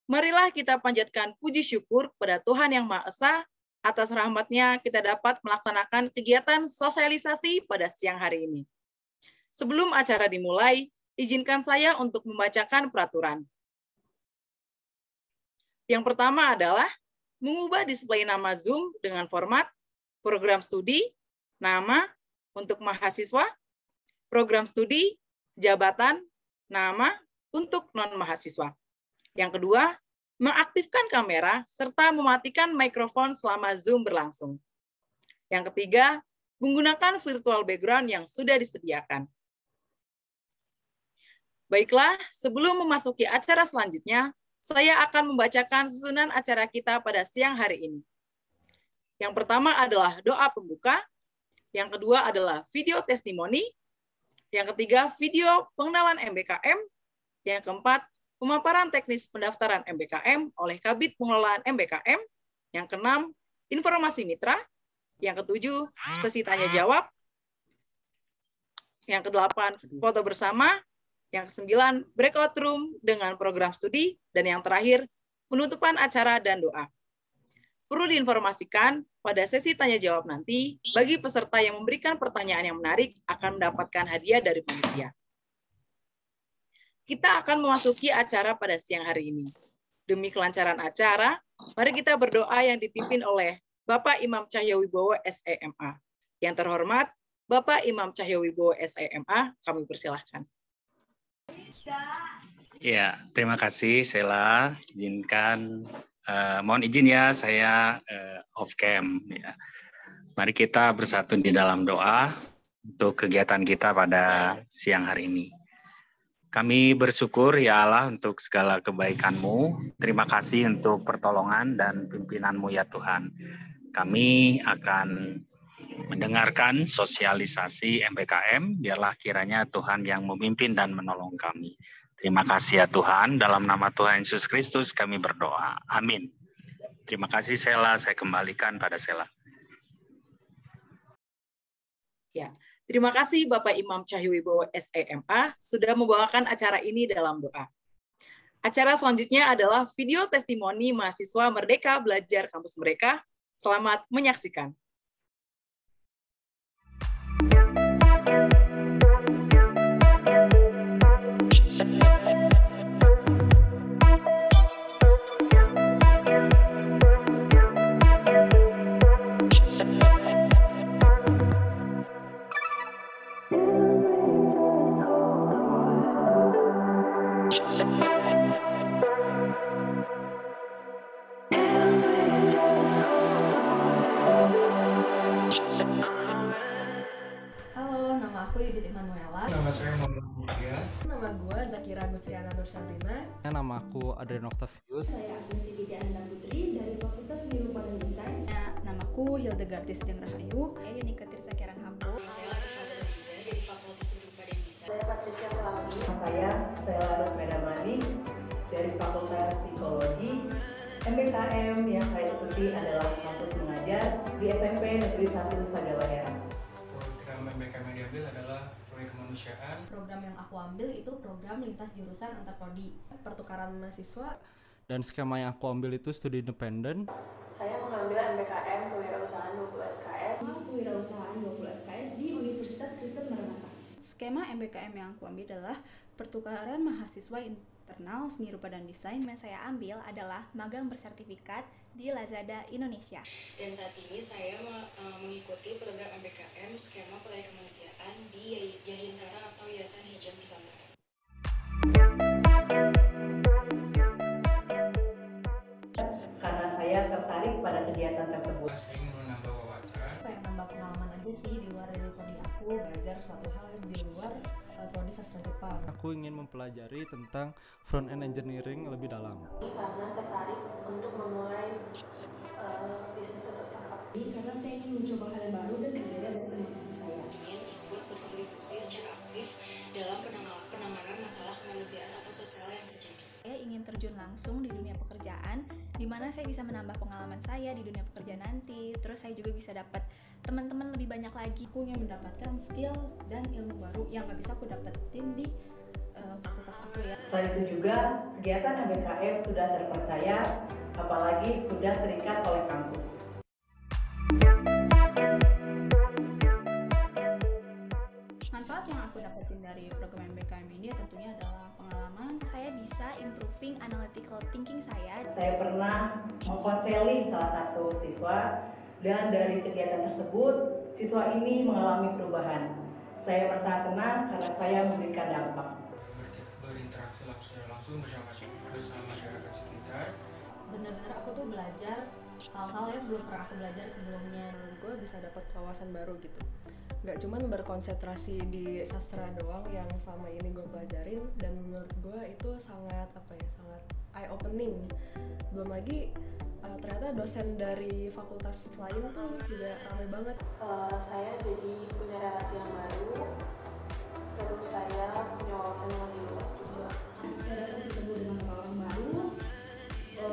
Marilah kita panjatkan puji syukur kepada Tuhan Yang Maha Esa, atas rahmat-Nya kita dapat melaksanakan kegiatan sosialisasi pada siang hari ini. Sebelum acara dimulai, izinkan saya untuk membacakan peraturan. Yang pertama adalah mengubah display nama Zoom dengan format program studi, nama untuk mahasiswa, program studi, jabatan, nama untuk non-mahasiswa. Yang kedua, mengaktifkan kamera serta mematikan mikrofon selama Zoom berlangsung. Yang ketiga, menggunakan virtual background yang sudah disediakan. Baiklah, sebelum memasuki acara selanjutnya, saya akan membacakan susunan acara kita pada siang hari ini. Yang pertama adalah doa pembuka, yang kedua adalah video testimoni, yang ketiga video pengenalan MBKM, yang keempat pemaparan teknis pendaftaran MBKM oleh Kabid Pengelolaan MBKM, yang keenam informasi mitra, yang ketujuh sesi tanya jawab, yang kedelapan foto bersama, yang kesembilan breakout room dengan program studi, dan yang terakhir penutupan acara dan doa. Perlu diinformasikan, pada sesi tanya jawab nanti, bagi peserta yang memberikan pertanyaan yang menarik akan mendapatkan hadiah dari panitia. Kita akan memasuki acara pada siang hari ini. Demi kelancaran acara, mari kita berdoa yang dipimpin oleh Bapak Imam Cahyowibowo SEMA. Yang terhormat, Bapak Imam Cahyowibowo SEMA, kami persilahkan. Ya, terima kasih Sela. Mohon izin ya, saya off cam. Ya. Mari kita bersatu di dalam doa untuk kegiatan kita pada siang hari ini. Kami bersyukur ya Allah untuk segala kebaikan-Mu. Terima kasih untuk pertolongan dan pimpinan-Mu ya Tuhan. Kami akan mendengarkan sosialisasi MBKM, biarlah kiranya Tuhan yang memimpin dan menolong kami. Terima kasih ya Tuhan, dalam nama Tuhan Yesus Kristus kami berdoa. Amin. Terima kasih Sela, saya kembalikan pada Sela. Ya. Terima kasih Bapak Imam Cahyowibowo SEMA sudah membawakan acara ini dalam doa. Acara selanjutnya adalah video testimoni mahasiswa Merdeka Belajar Kampus Merdeka. Selamat menyaksikan. Halo, nama aku Yudit Emanuela. Nama saya Muhammad Mutia. Nama gue Zakira Gustriana Nursabrina. Nama aku Adrian Octavius. Saya Agnes Sidika Anda Putri dari Fakultas Seni Rupa dan Desain. Namaku Hildegardis Jeng Rahayu. Saya Yunika Tirza Kiran Hampo. Saya Latifah Riza dari Fakultas Seni Rupa dan Desain. Saya Patricia Fahmi. Saya Stella Rusmedamani dari Fakultas Psikologi. MBKM yang saya ikuti adalah kampus mengajar di SMP Negeri 1 Sagawahera. Program MBKM yang diambil adalah proyek kemanusiaan. Program yang aku ambil itu program lintas jurusan antar prodi, pertukaran mahasiswa. Dan skema yang aku ambil itu studi independen. Saya mengambil MBKM Kewirausahaan 20 SKS. Kewirausahaan 20 SKS di Universitas Kristen Maranatha. Skema MBKM yang aku ambil adalah pertukaran mahasiswa internal seni rupa dan desain. Yang saya ambil adalah magang bersertifikat di Lazada Indonesia. Dan saat ini saya mengikuti program MBKM skema proyek kemanusiaan di Yahintara atau Yayasan Hijab Nusantara. Karena saya tertarik pada kegiatan tersebut. Saya ingin menambah wawasan. Pengen nambah pengalaman aja sih di luar dari prodi aku, belajar suatu hal di luar prodi sastra Jepang. Aku ingin mempelajari tentang front end engineering lebih dalam. Karena tertarik untuk memulai bisnis atau startup. Karena saya ingin mencoba hal yang baru dan berbeda dari teman-teman saya. Ingin ikut berkontribusi secara aktif dalam penanganan masalah kemanusiaan atau sosial yang terjadi. Saya ingin terjun langsung di dunia pekerjaan, di mana saya bisa menambah pengalaman saya di dunia pekerjaan nanti. Terus saya juga bisa dapat teman-teman lebih banyak lagi. Aku ingin mendapatkan skill dan ilmu baru yang gak bisa aku dapetin di fakultas aku ya. Selain itu juga, kegiatan MBKM sudah terpercaya, apalagi sudah terikat oleh kampus. Manfaat yang aku dapetin dari program MBKM ini tentunya adalah pengalaman. Saya bisa improving analytical thinking saya. Saya pernah mengkonseling salah satu siswa, dan dari kegiatan tersebut, siswa ini mengalami perubahan. Saya merasa senang karena saya memberikan dampak. Berinteraksi langsung bersama masyarakat sekitar. Benar-benar aku tuh belajar hal-hal yang belum pernah aku belajar sebelumnya. Gue bisa dapat wawasan baru gitu. Gak cuman berkonsentrasi di sastra doang yang selama ini gue pelajarin, dan menurut gue itu sangat sangat eye opening. Belum lagi ternyata dosen dari fakultas lain tuh juga ramai banget. Saya jadi punya relasi yang baru, terus saya punya wawasan yang lebih luas juga. Saya dapat bertemu dengan orang baru,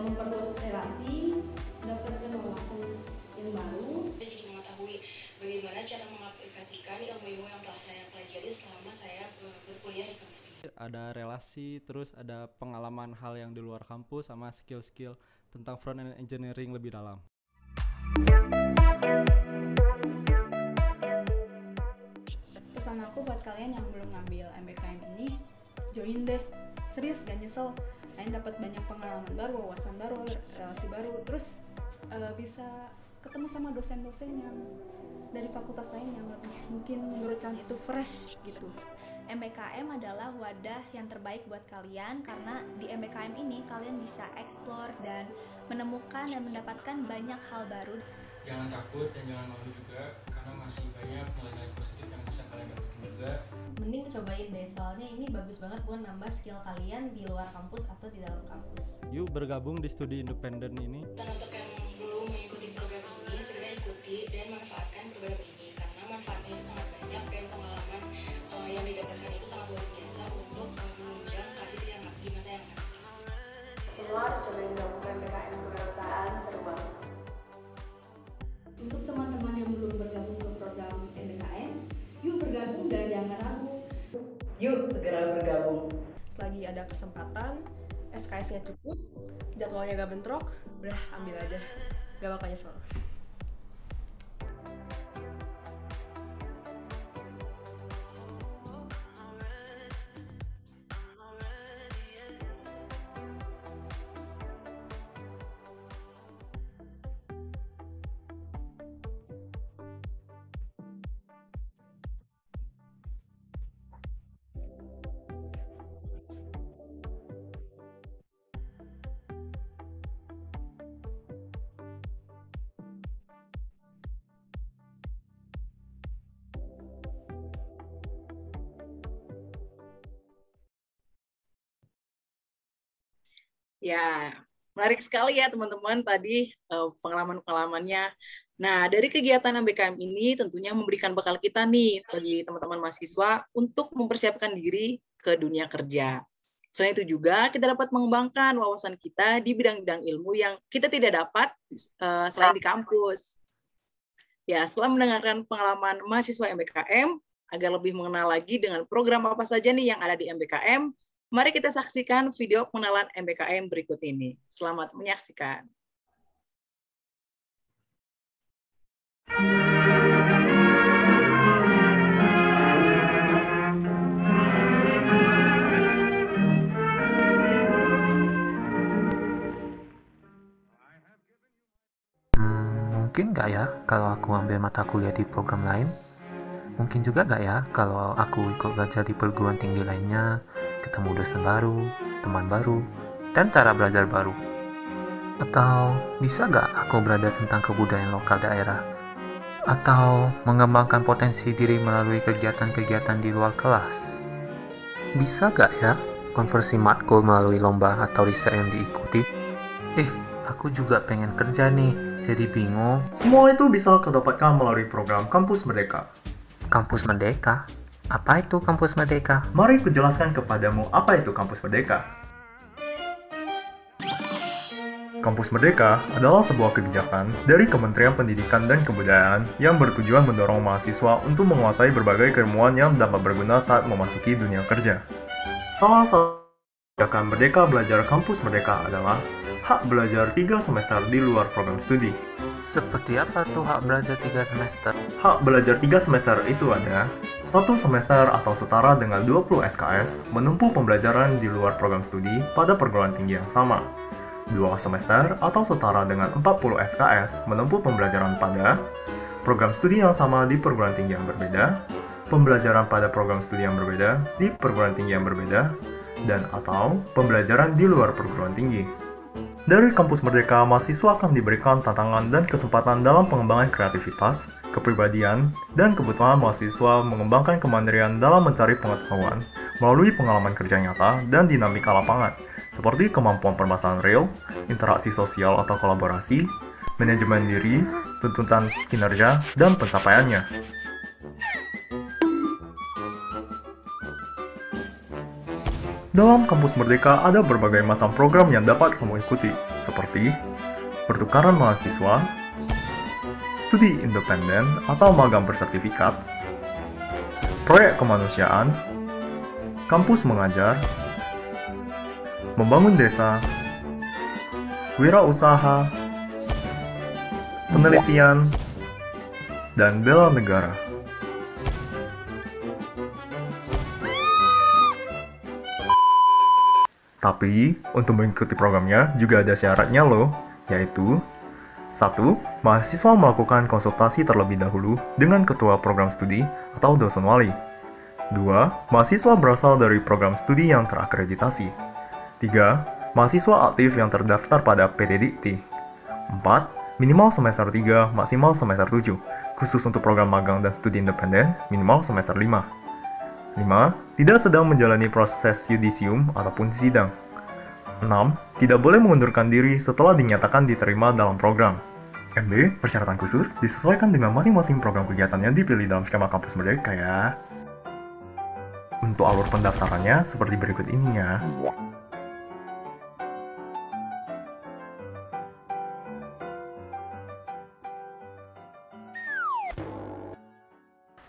memperluas relasi, mendapatkan wawasan yang baru. Saya jadi mengetahui bagaimana cara mengaplikasikan ilmu-ilmu yang telah saya pelajari selama saya berkuliah di kampus ini. Ada relasi, terus ada pengalaman hal yang di luar kampus, sama skill-skill tentang front end engineering lebih dalam. Pesan aku buat kalian yang belum ngambil MBKM ini, join deh. Serius, gak nyesel. Kalian dapat banyak pengalaman baru, wawasan baru, relasi baru, terus bisa ketemu sama dosen-dosen yang dari fakultas lain yang lebih mungkin menurut kalian itu fresh gitu. MBKM adalah wadah yang terbaik buat kalian, karena di MBKM ini kalian bisa explore dan menemukan dan mendapatkan banyak hal baru. Jangan takut dan jangan malu juga, karena masih banyak nilai-nilai positif yang bisa kalian dapetin juga. Mending cobain deh, soalnya ini bagus banget buat nambah skill kalian di luar kampus atau di dalam kampus. Yuk bergabung di studi independen ini. Dan untuk yang belum mengikuti program ini, segera ikuti dan manfaatkan program ini, karena manfaatnya itu sangat banyak dan pengalaman yang didapatkan itu sangat luar biasa untuk menunjang karir yang di masa yang akan datang. Semua harus cobain gabung ke MBKM kewirausahaan, seru banget. Untuk teman-teman yang belum bergabung ke program MBKM, yuk bergabung dan jangan ragu. Yuk segera bergabung. Selagi ada kesempatan, SKS-nya cukup, jadwalnya gak bentrok, udah ambil aja, gak bakal nyesel. Ya, menarik sekali ya teman-teman tadi pengalaman-pengalamannya. Nah, dari kegiatan MBKM ini tentunya memberikan bekal kita nih bagi teman-teman mahasiswa untuk mempersiapkan diri ke dunia kerja. Selain itu juga kita dapat mengembangkan wawasan kita di bidang-bidang ilmu yang kita tidak dapat selain di kampus. Ya, setelah mendengarkan pengalaman mahasiswa MBKM, agar lebih mengenal lagi dengan program apa saja nih yang ada di MBKM, mari kita saksikan video pengenalan MBKM berikut ini. Selamat menyaksikan. Mungkin nggak ya kalau aku ambil mata kuliah di program lain? Mungkin juga nggak ya kalau aku ikut belajar di perguruan tinggi lainnya, ketemu dosen baru, teman baru, dan cara belajar baru? Atau bisa nggak aku belajar tentang kebudayaan lokal daerah? Atau mengembangkan potensi diri melalui kegiatan-kegiatan di luar kelas? Bisa nggak ya konversi matkul melalui lomba atau riset yang diikuti? Aku juga pengen kerja nih, jadi bingung. Semua itu bisa kau dapatkan melalui program Kampus Merdeka. Kampus Merdeka? Apa itu Kampus Merdeka? Mari kujelaskan kepadamu apa itu Kampus Merdeka. Kampus Merdeka adalah sebuah kebijakan dari Kementerian Pendidikan dan Kebudayaan yang bertujuan mendorong mahasiswa untuk menguasai berbagai keilmuan yang dapat berguna saat memasuki dunia kerja. Salah satu Tindakan Merdeka Belajar Kampus Merdeka adalah hak belajar 3 semester di luar program studi. Seperti apa tuh hak belajar 3 semester? Hak belajar 3 semester itu ada 1 semester atau setara dengan 20 SKS menempuh pembelajaran di luar program studi pada perguruan tinggi yang sama. 2 semester atau setara dengan 40 SKS menempuh pembelajaran pada program studi yang sama di perguruan tinggi yang berbeda, pembelajaran pada program studi yang berbeda di perguruan tinggi yang berbeda, dan atau pembelajaran di luar perguruan tinggi. Dari Kampus Merdeka, mahasiswa akan diberikan tantangan dan kesempatan dalam pengembangan kreativitas, kepribadian, dan kebutuhan mahasiswa mengembangkan kemandirian dalam mencari pengetahuan melalui pengalaman kerja nyata dan dinamika lapangan, seperti kemampuan permasalahan real, interaksi sosial atau kolaborasi, manajemen diri, tuntutan kinerja, dan pencapaiannya. Dalam Kampus Merdeka ada berbagai macam program yang dapat kamu ikuti, seperti pertukaran mahasiswa, studi independen atau magang bersertifikat, proyek kemanusiaan, kampus mengajar, membangun desa, wirausaha, penelitian, dan bela negara. Tapi, untuk mengikuti programnya juga ada syaratnya loh, yaitu 1. Mahasiswa melakukan konsultasi terlebih dahulu dengan ketua program studi atau dosen wali. 2. Mahasiswa berasal dari program studi yang terakreditasi. 3. Mahasiswa aktif yang terdaftar pada PTDikti. 4. Minimal semester 3, maksimal semester 7, khusus untuk program magang dan studi independen, minimal semester 5. 5. Tidak sedang menjalani proses yudisium ataupun sidang. 6. Tidak boleh mengundurkan diri setelah dinyatakan diterima dalam program. MB, persyaratan khusus disesuaikan dengan masing-masing program kegiatan yang dipilih dalam skema Kampus Merdeka ya. Untuk alur pendaftarannya seperti berikut ini ya.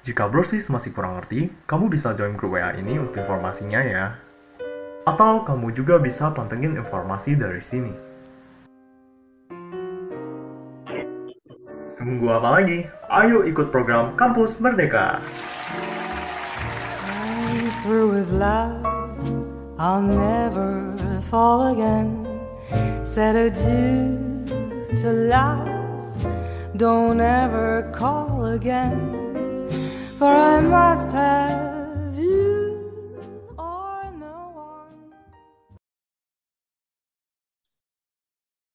Jika Brosis masih kurang ngerti, kamu bisa join grup WA ini untuk informasinya ya. Atau kamu juga bisa pantengin informasi dari sini. Tunggu apa lagi? Ayo ikut program Kampus Merdeka! I'm through with love, I'll never fall again. Said adieu to love, don't ever call again. For I must have you or no one.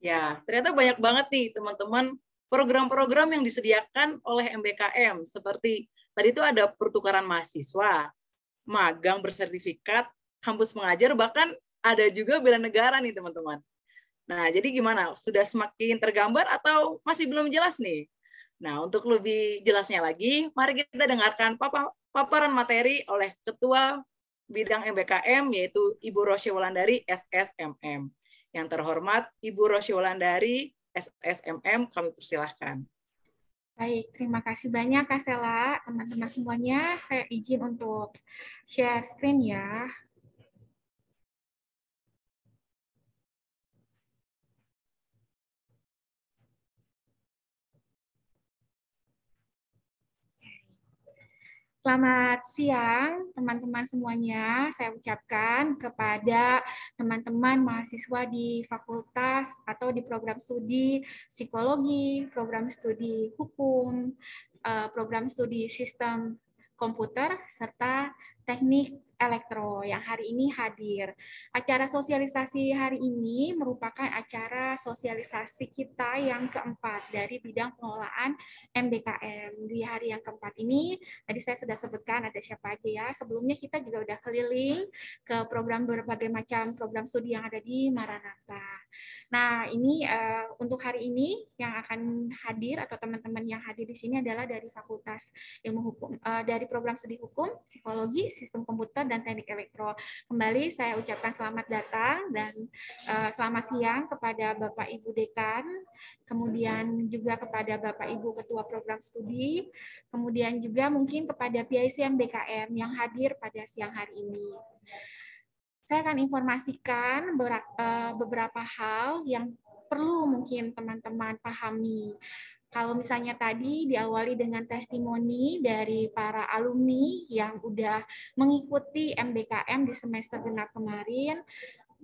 Ya, ternyata banyak banget nih teman-teman program-program yang disediakan oleh MBKM. Seperti tadi itu ada pertukaran mahasiswa, magang bersertifikat, kampus mengajar, bahkan ada juga bela negara nih teman-teman. Nah, jadi gimana? Sudah semakin tergambar atau masih belum jelas nih? Nah, untuk lebih jelasnya lagi, mari kita dengarkan paparan materi oleh Ketua Bidang MBKM, yaitu Ibu Rosy Wulandari, SSMM. Yang terhormat, Ibu Rosy Wulandari, SSMM, kami persilahkan. Baik, terima kasih banyak Kak Sela. Teman-teman semuanya, saya izin untuk share screen ya. Selamat siang, teman-teman semuanya. Saya ucapkan kepada teman-teman mahasiswa di fakultas atau di program studi psikologi, program studi hukum, program studi sistem komputer, serta teknik elektro yang hari ini hadir. Acara sosialisasi hari ini merupakan acara sosialisasi kita yang keempat dari bidang pengelolaan MBKM. Di hari yang keempat ini, tadi saya sudah sebutkan ada siapa aja ya. Sebelumnya kita juga udah keliling ke program berbagai macam program studi yang ada di Maranatha. Nah, ini untuk hari ini yang akan hadir atau teman-teman yang hadir di sini adalah dari Fakultas Ilmu Hukum, dari program studi hukum, psikologi, sistem komputer, dan teknik elektro. Kembali saya ucapkan selamat datang dan selamat siang kepada Bapak Ibu Dekan, kemudian juga kepada Bapak Ibu Ketua Program Studi, kemudian juga mungkin kepada PIC MBKM yang hadir pada siang hari ini. saya akan informasikan beberapa hal yang perlu mungkin teman-teman pahami. Kalau misalnya tadi diawali dengan testimoni dari para alumni yang udah mengikuti MBKM di semester genap kemarin,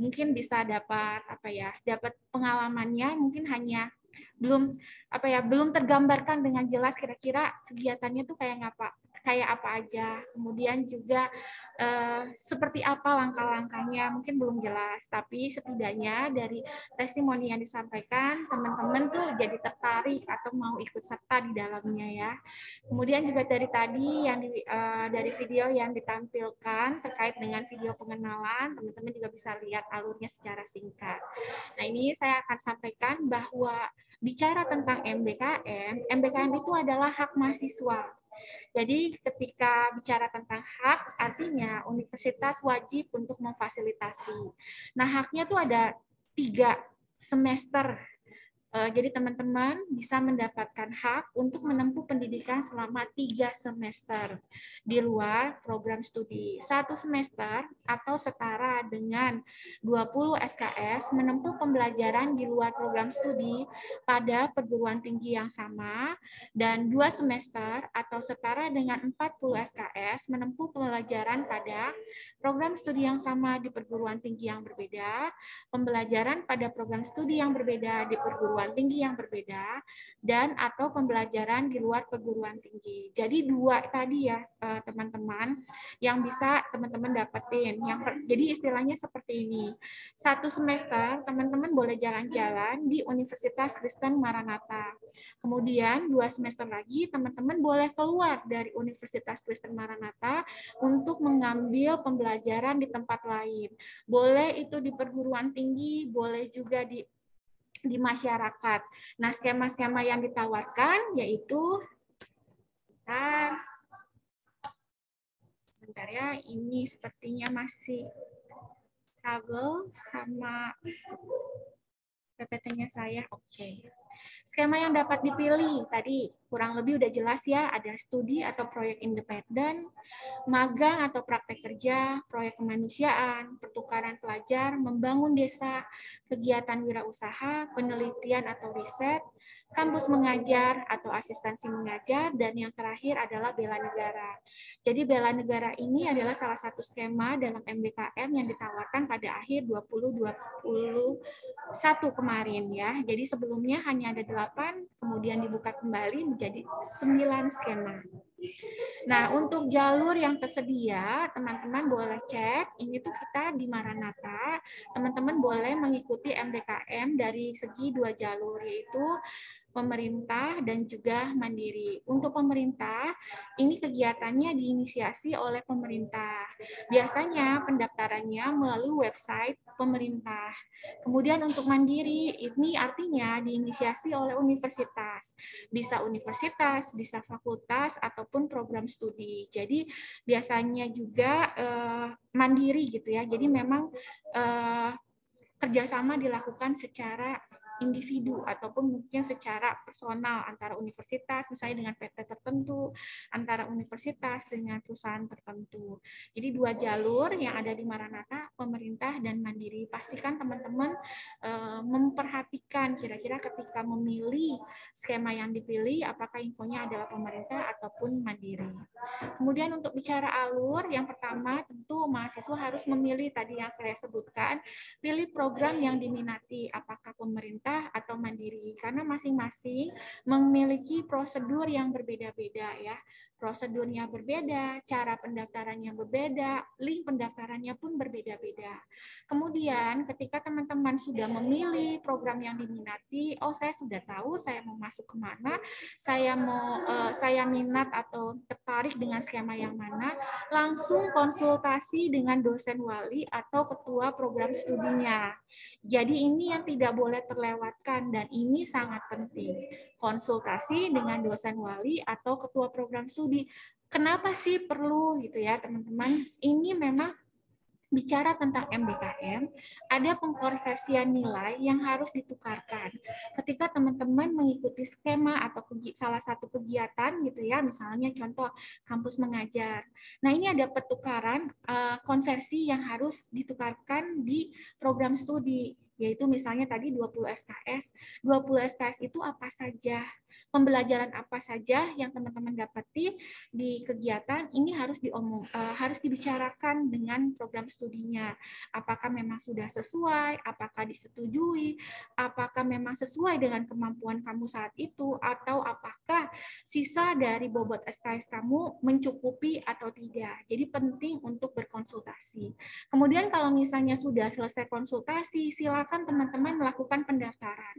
mungkin bisa dapat dapat pengalamannya mungkin hanya belum tergambarkan dengan jelas kira-kira kegiatannya tuh kayak apa aja, kemudian juga seperti apa langkah-langkahnya mungkin belum jelas, tapi setidaknya dari testimoni yang disampaikan teman-teman tuh jadi tertarik atau mau ikut serta di dalamnya ya. Kemudian juga dari tadi yang dari video yang ditampilkan terkait dengan video pengenalan, teman-teman juga bisa lihat alurnya secara singkat. Nah, ini saya akan sampaikan bahwa bicara tentang MBKM itu adalah hak mahasiswa. Jadi ketika bicara tentang hak, artinya universitas wajib untuk memfasilitasi. Nah, haknya tuh ada 3 semester. Jadi teman-teman bisa mendapatkan hak untuk menempuh pendidikan selama 3 semester di luar program studi. 1 semester atau setara dengan 20 SKS menempuh pembelajaran di luar program studi pada perguruan tinggi yang sama, dan 2 semester atau setara dengan 40 SKS menempuh pembelajaran pada program studi yang sama di perguruan tinggi yang berbeda, pembelajaran pada program studi yang berbeda di perguruan tinggi yang berbeda, dan atau pembelajaran di luar perguruan tinggi. Jadi 2 tadi ya teman-teman yang bisa teman-teman dapetin. Jadi istilahnya seperti ini. 1 semester teman-teman boleh jalan-jalan di Universitas Kristen Maranatha. Kemudian 2 semester lagi teman-teman boleh keluar dari Universitas Kristen Maranatha untuk mengambil pembelajaran di tempat lain. Boleh itu di perguruan tinggi, boleh juga di masyarakat. Nah, skema-skema yang ditawarkan yaitu sebentar ya, ini sepertinya masih trouble sama PPT-nya saya. Oke. Skema yang dapat dipilih tadi kurang lebih udah jelas ya, ada studi atau proyek independen, magang atau praktek kerja, proyek kemanusiaan, pertukaran pelajar, membangun desa, kegiatan wirausaha, penelitian atau riset, kampus mengajar atau asistensi mengajar, dan yang terakhir adalah bela negara. Jadi bela negara ini adalah salah satu skema dalam MBKM yang ditawarkan pada akhir 2021 kemarin ya. Jadi sebelumnya hanya ada 8, kemudian dibuka kembali menjadi 9 skema. Nah, untuk jalur yang tersedia, teman-teman boleh cek. Ini tuh kita di Maranatha. Teman-teman boleh mengikuti MBKM dari segi 2 jalur, yaitu pemerintah dan juga mandiri. Untuk pemerintah, ini kegiatannya diinisiasi oleh pemerintah. Biasanya pendaftarannya melalui website pemerintah. Kemudian untuk mandiri, ini artinya diinisiasi oleh universitas. Bisa universitas, bisa fakultas, ataupun program studi. Jadi biasanya juga mandiri gitu ya. Jadi memang kerjasama dilakukan secara individu ataupun mungkin secara personal antara universitas misalnya dengan PT tertentu, antara universitas dengan perusahaan tertentu. Jadi 2 jalur yang ada di Maranatha, pemerintah dan mandiri. Pastikan teman-teman memperhatikan kira-kira ketika memilih skema yang dipilih apakah infonya adalah pemerintah ataupun mandiri. Kemudian untuk bicara alur, yang pertama tentu mahasiswa harus memilih tadi yang saya sebutkan, pilih program yang diminati, apakah pemerintah atau mandiri, karena masing-masing memiliki prosedur yang berbeda-beda ya. Prosedurnya berbeda, cara pendaftarannya berbeda, link pendaftarannya pun berbeda-beda. Kemudian ketika teman-teman sudah memilih program yang diminati, oh saya sudah tahu saya mau masuk kemana, saya minat atau tertarik dengan skema yang mana, langsung konsultasi dengan dosen wali atau ketua program studinya. Jadi ini yang tidak boleh terlewatkan dan ini sangat penting. Konsultasi dengan dosen wali atau ketua program studi. Kenapa sih perlu gitu ya teman-teman? Ini memang bicara tentang MBKM, ada pengkonversian nilai yang harus ditukarkan. Ketika teman-teman mengikuti skema atau salah satu kegiatan gitu ya, misalnya contoh kampus mengajar. Nah, ini ada pertukaran konversi yang harus ditukarkan di program studi, yaitu misalnya tadi 20 SKS. 20 SKS itu apa saja? Pembelajaran apa saja yang teman-teman dapati di kegiatan ini harus harus dibicarakan dengan program studinya. Apakah memang sudah sesuai, apakah disetujui, apakah memang sesuai dengan kemampuan kamu saat itu, atau apakah sisa dari bobot SKS kamu mencukupi atau tidak. Jadi penting untuk berkonsultasi. Kemudian kalau misalnya sudah selesai konsultasi, silakan teman-teman melakukan pendaftaran.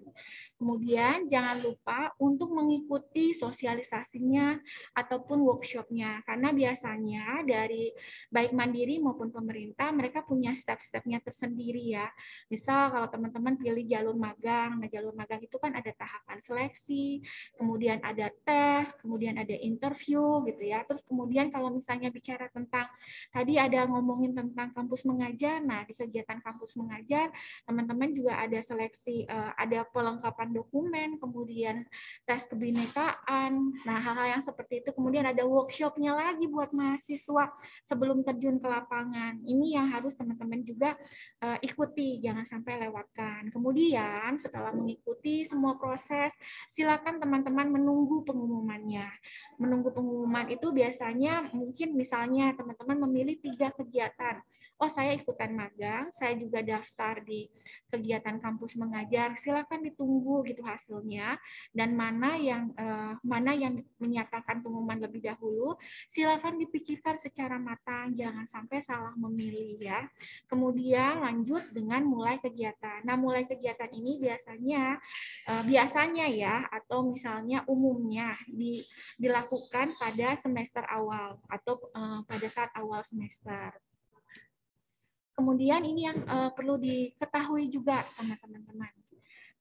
Kemudian jangan lupa untuk mengikuti sosialisasinya ataupun workshopnya, karena biasanya dari baik mandiri maupun pemerintah mereka punya step-stepnya tersendiri ya. Misal kalau teman-teman pilih jalur magang, nah jalur magang itu kan ada tahapan seleksi, kemudian ada tes, kemudian ada interview gitu ya. Terus kemudian kalau misalnya bicara tentang tadi ada ngomongin tentang kampus mengajar, nah di kegiatan kampus mengajar teman-teman juga ada seleksi, ada pelengkapan dokumen, kemudian tes kebinekaan. Nah, hal-hal yang seperti itu. Kemudian ada workshopnya lagi buat mahasiswa sebelum terjun ke lapangan. Ini yang harus teman-teman juga ikuti, jangan sampai lewatkan. Kemudian setelah mengikuti semua proses, silakan teman-teman menunggu pengumumannya. Menunggu pengumuman itu biasanya mungkin misalnya teman-teman memilih 3 kegiatan. Oh, saya ikutan magang, saya juga daftar di kegiatan kampus mengajar. Silakan ditunggu gitu hasilnya, dan mana yang menyatakan pengumuman lebih dahulu, silakan dipikirkan secara matang, jangan sampai salah memilih ya. Kemudian lanjut dengan mulai kegiatan. Nah, mulai kegiatan ini biasanya ya, atau misalnya umumnya dilakukan pada semester awal atau pada saat awal semester. Kemudian ini yang perlu diketahui juga sama teman-teman.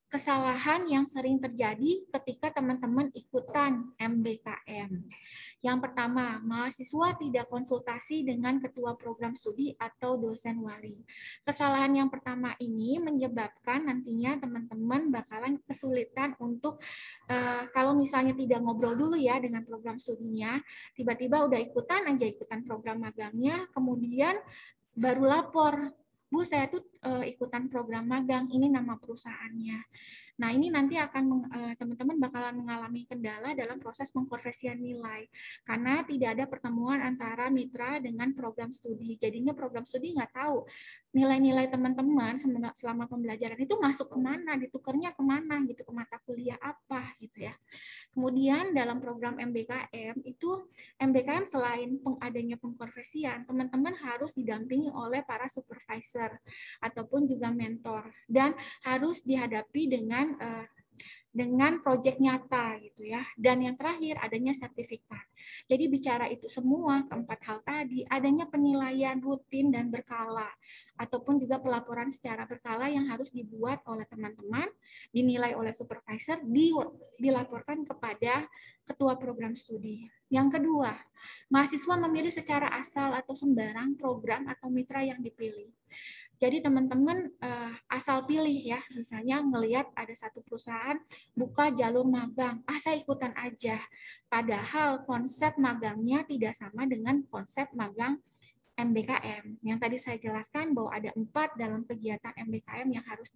Kesalahan yang sering terjadi ketika teman-teman ikutan MBKM. Yang pertama, mahasiswa tidak konsultasi dengan ketua program studi atau dosen wali. Kesalahan yang pertama ini menyebabkan nantinya teman-teman bakalan kesulitan untuk kalau misalnya tidak ngobrol dulu ya dengan program studinya, tiba-tiba udah ikutan program magangnya, kemudian baru lapor, Bu, saya tuh ikutan program magang, ini nama perusahaannya. Nah, ini nanti akan teman-teman bakalan mengalami kendala dalam proses pengkonversian nilai, karena tidak ada pertemuan antara mitra dengan program studi. Jadinya program studi nggak tahu nilai-nilai teman-teman selama pembelajaran itu masuk kemana, ditukernya kemana gitu, ke mata kuliah apa gitu ya. Kemudian dalam program MBKM itu, MBKM selain adanya pengkonversian, teman-teman harus didampingi oleh para supervisor ataupun juga mentor, dan harus dihadapi dengan proyek nyata gitu ya. Dan yang terakhir adanya sertifikat. Jadi bicara itu semua, keempat hal tadi, adanya penilaian rutin dan berkala, ataupun juga pelaporan secara berkala yang harus dibuat oleh teman-teman, dinilai oleh supervisor, dilaporkan kepada ketua program studi. Yang kedua, mahasiswa memilih secara asal atau sembarang program atau mitra yang dipilih. Jadi teman-teman asal pilih ya, misalnya ngelihat ada satu perusahaan buka jalur magang, saya ikutan aja. Padahal konsep magangnya tidak sama dengan konsep magang MBKM. Yang tadi saya jelaskan bahwa ada 4 dalam kegiatan MBKM yang harus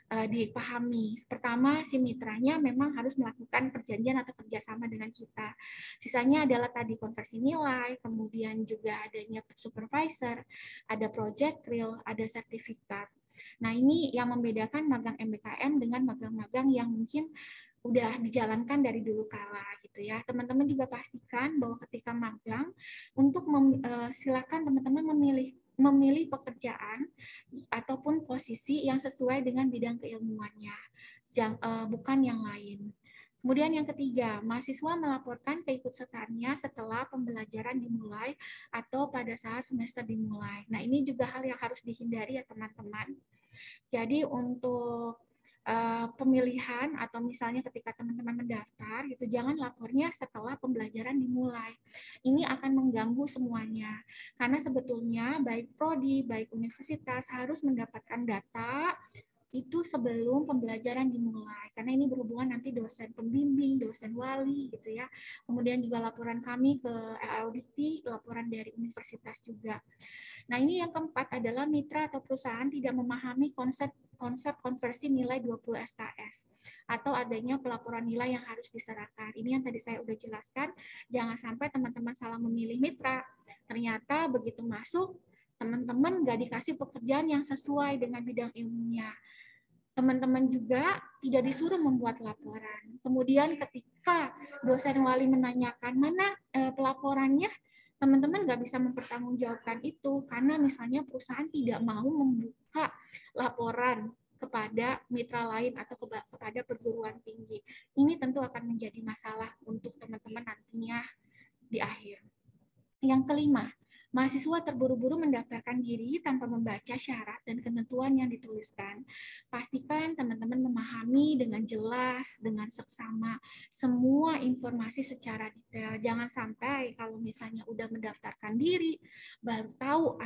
dipahami. Pertama, si mitranya memang harus melakukan perjanjian atau kerjasama dengan kita. Sisanya adalah tadi konversi nilai, kemudian juga adanya supervisor, ada project real, ada sertifikat. Nah, ini yang membedakan magang MBKM dengan magang-magang yang mungkin udah dijalankan dari dulu kala gitu ya. Teman-teman juga pastikan bahwa ketika magang untuk silakan teman-teman memilih pekerjaan ataupun posisi yang sesuai dengan bidang keilmuannya, bukan yang lain. Kemudian yang ketiga, mahasiswa melaporkan keikutsertaannya setelah pembelajaran dimulai atau pada saat semester dimulai. Nah, ini juga hal yang harus dihindari ya teman-teman. Jadi untuk pemilihan atau misalnya ketika teman-teman mendaftar gitu, jangan lapornya setelah pembelajaran dimulai. Ini akan mengganggu semuanya karena sebetulnya baik prodi baik universitas harus mendapatkan data itu sebelum pembelajaran dimulai, karena ini berhubungan nanti dosen pembimbing, dosen wali gitu ya. Kemudian juga laporan kami ke LLDT, laporan dari universitas juga. Nah, ini yang keempat adalah mitra atau perusahaan tidak memahami konsep konversi nilai 20 SKS atau adanya pelaporan nilai yang harus diserahkan. Ini yang tadi saya udah jelaskan, jangan sampai teman-teman salah memilih mitra. Ternyata begitu masuk, teman-teman nggak dikasih pekerjaan yang sesuai dengan bidang ilmunya. Teman-teman juga tidak disuruh membuat laporan. Kemudian ketika dosen wali menanyakan mana pelaporannya, teman-teman nggak bisa mempertanggungjawabkan itu karena misalnya perusahaan tidak mau membuka laporan kepada mitra lain atau kepada perguruan tinggi. Ini tentu akan menjadi masalah untuk teman-teman nantinya di akhir. Yang kelima, mahasiswa terburu-buru mendaftarkan diri tanpa membaca syarat dan ketentuan yang dituliskan. Pastikan teman-teman memahami dengan jelas, dengan seksama, semua informasi secara detail. Jangan sampai kalau misalnya udah mendaftarkan diri, baru tahu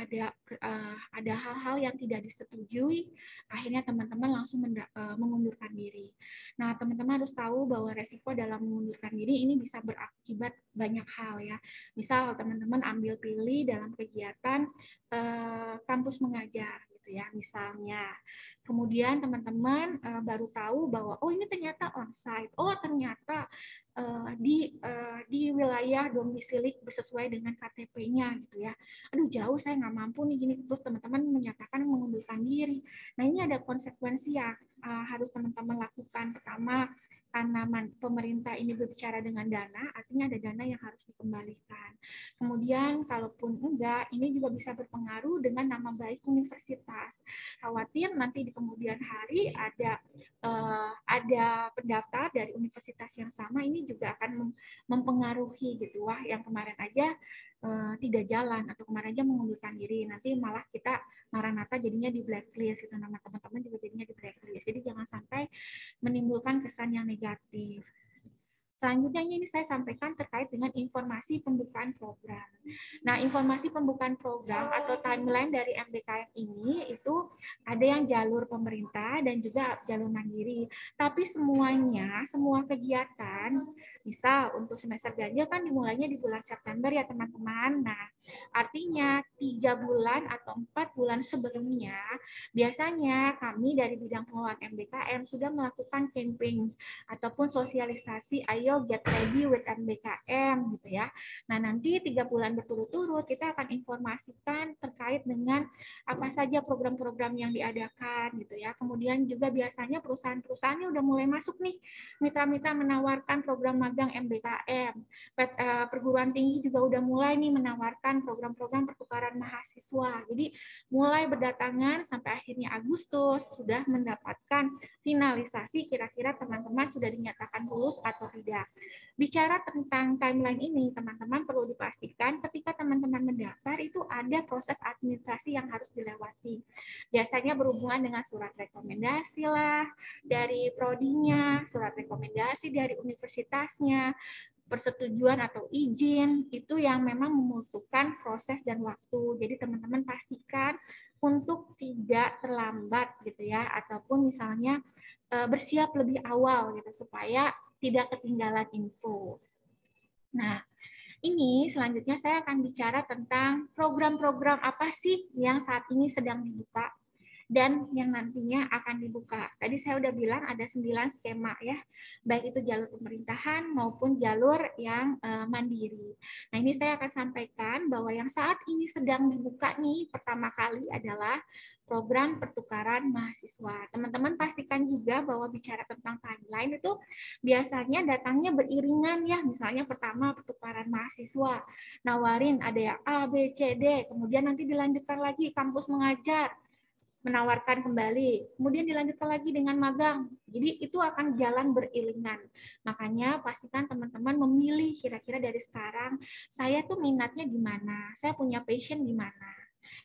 ada hal-hal yang tidak disetujui, akhirnya teman-teman langsung mengundurkan diri. Nah, teman-teman harus tahu bahwa resiko dalam mengundurkan diri ini bisa berakibat banyak hal ya. Misal teman-teman ambil pilih dalam kegiatan kampus mengajar gitu ya misalnya. Kemudian teman-teman baru tahu bahwa oh ini ternyata onsite, oh ternyata di wilayah domisili sesuai dengan KTP-nya gitu ya. Aduh jauh saya nggak mampu nih gini, terus teman-teman menyatakan mengundurkan diri. Nah ini ada konsekuensi yang harus teman-teman lakukan. Pertama, karena pemerintah ini berbicara dengan dana, artinya ada dana yang harus dikembalikan. Kemudian kalaupun enggak, ini juga bisa berpengaruh dengan nama baik universitas. Khawatir nanti di kemudian hari ada pendaftar dari universitas yang sama, ini juga akan mempengaruhi gitu. Wah, yang kemarin aja tidak jalan atau kemarin aja mengundurkan diri, nanti malah kita Maranatha jadinya di blacklist, itu nama teman-teman juga jadinya di blacklist. Jadi jangan sampai menimbulkan kesan yang negatif. Selanjutnya ini saya sampaikan terkait dengan informasi pembukaan program. Nah, informasi pembukaan program atau timeline dari MBKM ini itu ada yang jalur pemerintah dan juga jalur mandiri. Tapi semuanya, semua kegiatan, misal untuk semester ganjil kan dimulainya di bulan September ya teman-teman. Nah, artinya 3 bulan atau 4 bulan sebelumnya, biasanya kami dari bidang pengelolaan MBKM sudah melakukan campaign ataupun sosialisasi ayo get ready with MBKM gitu ya. Nah, nanti 3 bulan berturut-turut kita akan informasikan terkait dengan apa saja program-program yang diadakan gitu ya. Kemudian juga biasanya perusahaan-perusahaannya udah mulai masuk nih, mitra-mitra menawarkan program magang MBKM. Perguruan tinggi juga udah mulai nih menawarkan program-program pertukaran mahasiswa. Jadi mulai berdatangan sampai akhirnya Agustus sudah mendapatkan finalisasi kira-kira teman-teman sudah dinyatakan lulus atau tidak. Bicara tentang timeline ini, teman-teman perlu dipastikan ketika teman-teman mendaftar itu ada proses administrasi yang harus dilewati. Biasanya berhubungan dengan surat rekomendasi lah dari prodinya, surat rekomendasi dari universitasnya, persetujuan atau izin, itu yang memang membutuhkan proses dan waktu. Jadi teman-teman pastikan untuk tidak terlambat gitu ya, ataupun misalnya bersiap lebih awal gitu supaya tidak ketinggalan info. Nah, ini selanjutnya saya akan bicara tentang program-program apa sih yang saat ini sedang dibuka dan yang nantinya akan dibuka. Tadi saya udah bilang ada 9 skema ya, baik itu jalur pemerintahan maupun jalur yang mandiri. Nah, ini saya akan sampaikan bahwa yang saat ini sedang dibuka nih pertama kali adalah program pertukaran mahasiswa. Teman-teman pastikan juga bahwa bicara tentang timeline itu biasanya datangnya beriringan ya. Misalnya pertama pertukaran mahasiswa, nawarin ada yang A, B, C, D, kemudian nanti dilanjutkan lagi kampus mengajar, menawarkan kembali, kemudian dilanjutkan lagi dengan magang. Jadi itu akan jalan beriringan. Makanya pastikan teman-teman memilih kira-kira dari sekarang, saya tuh minatnya di mana, saya punya passion di mana.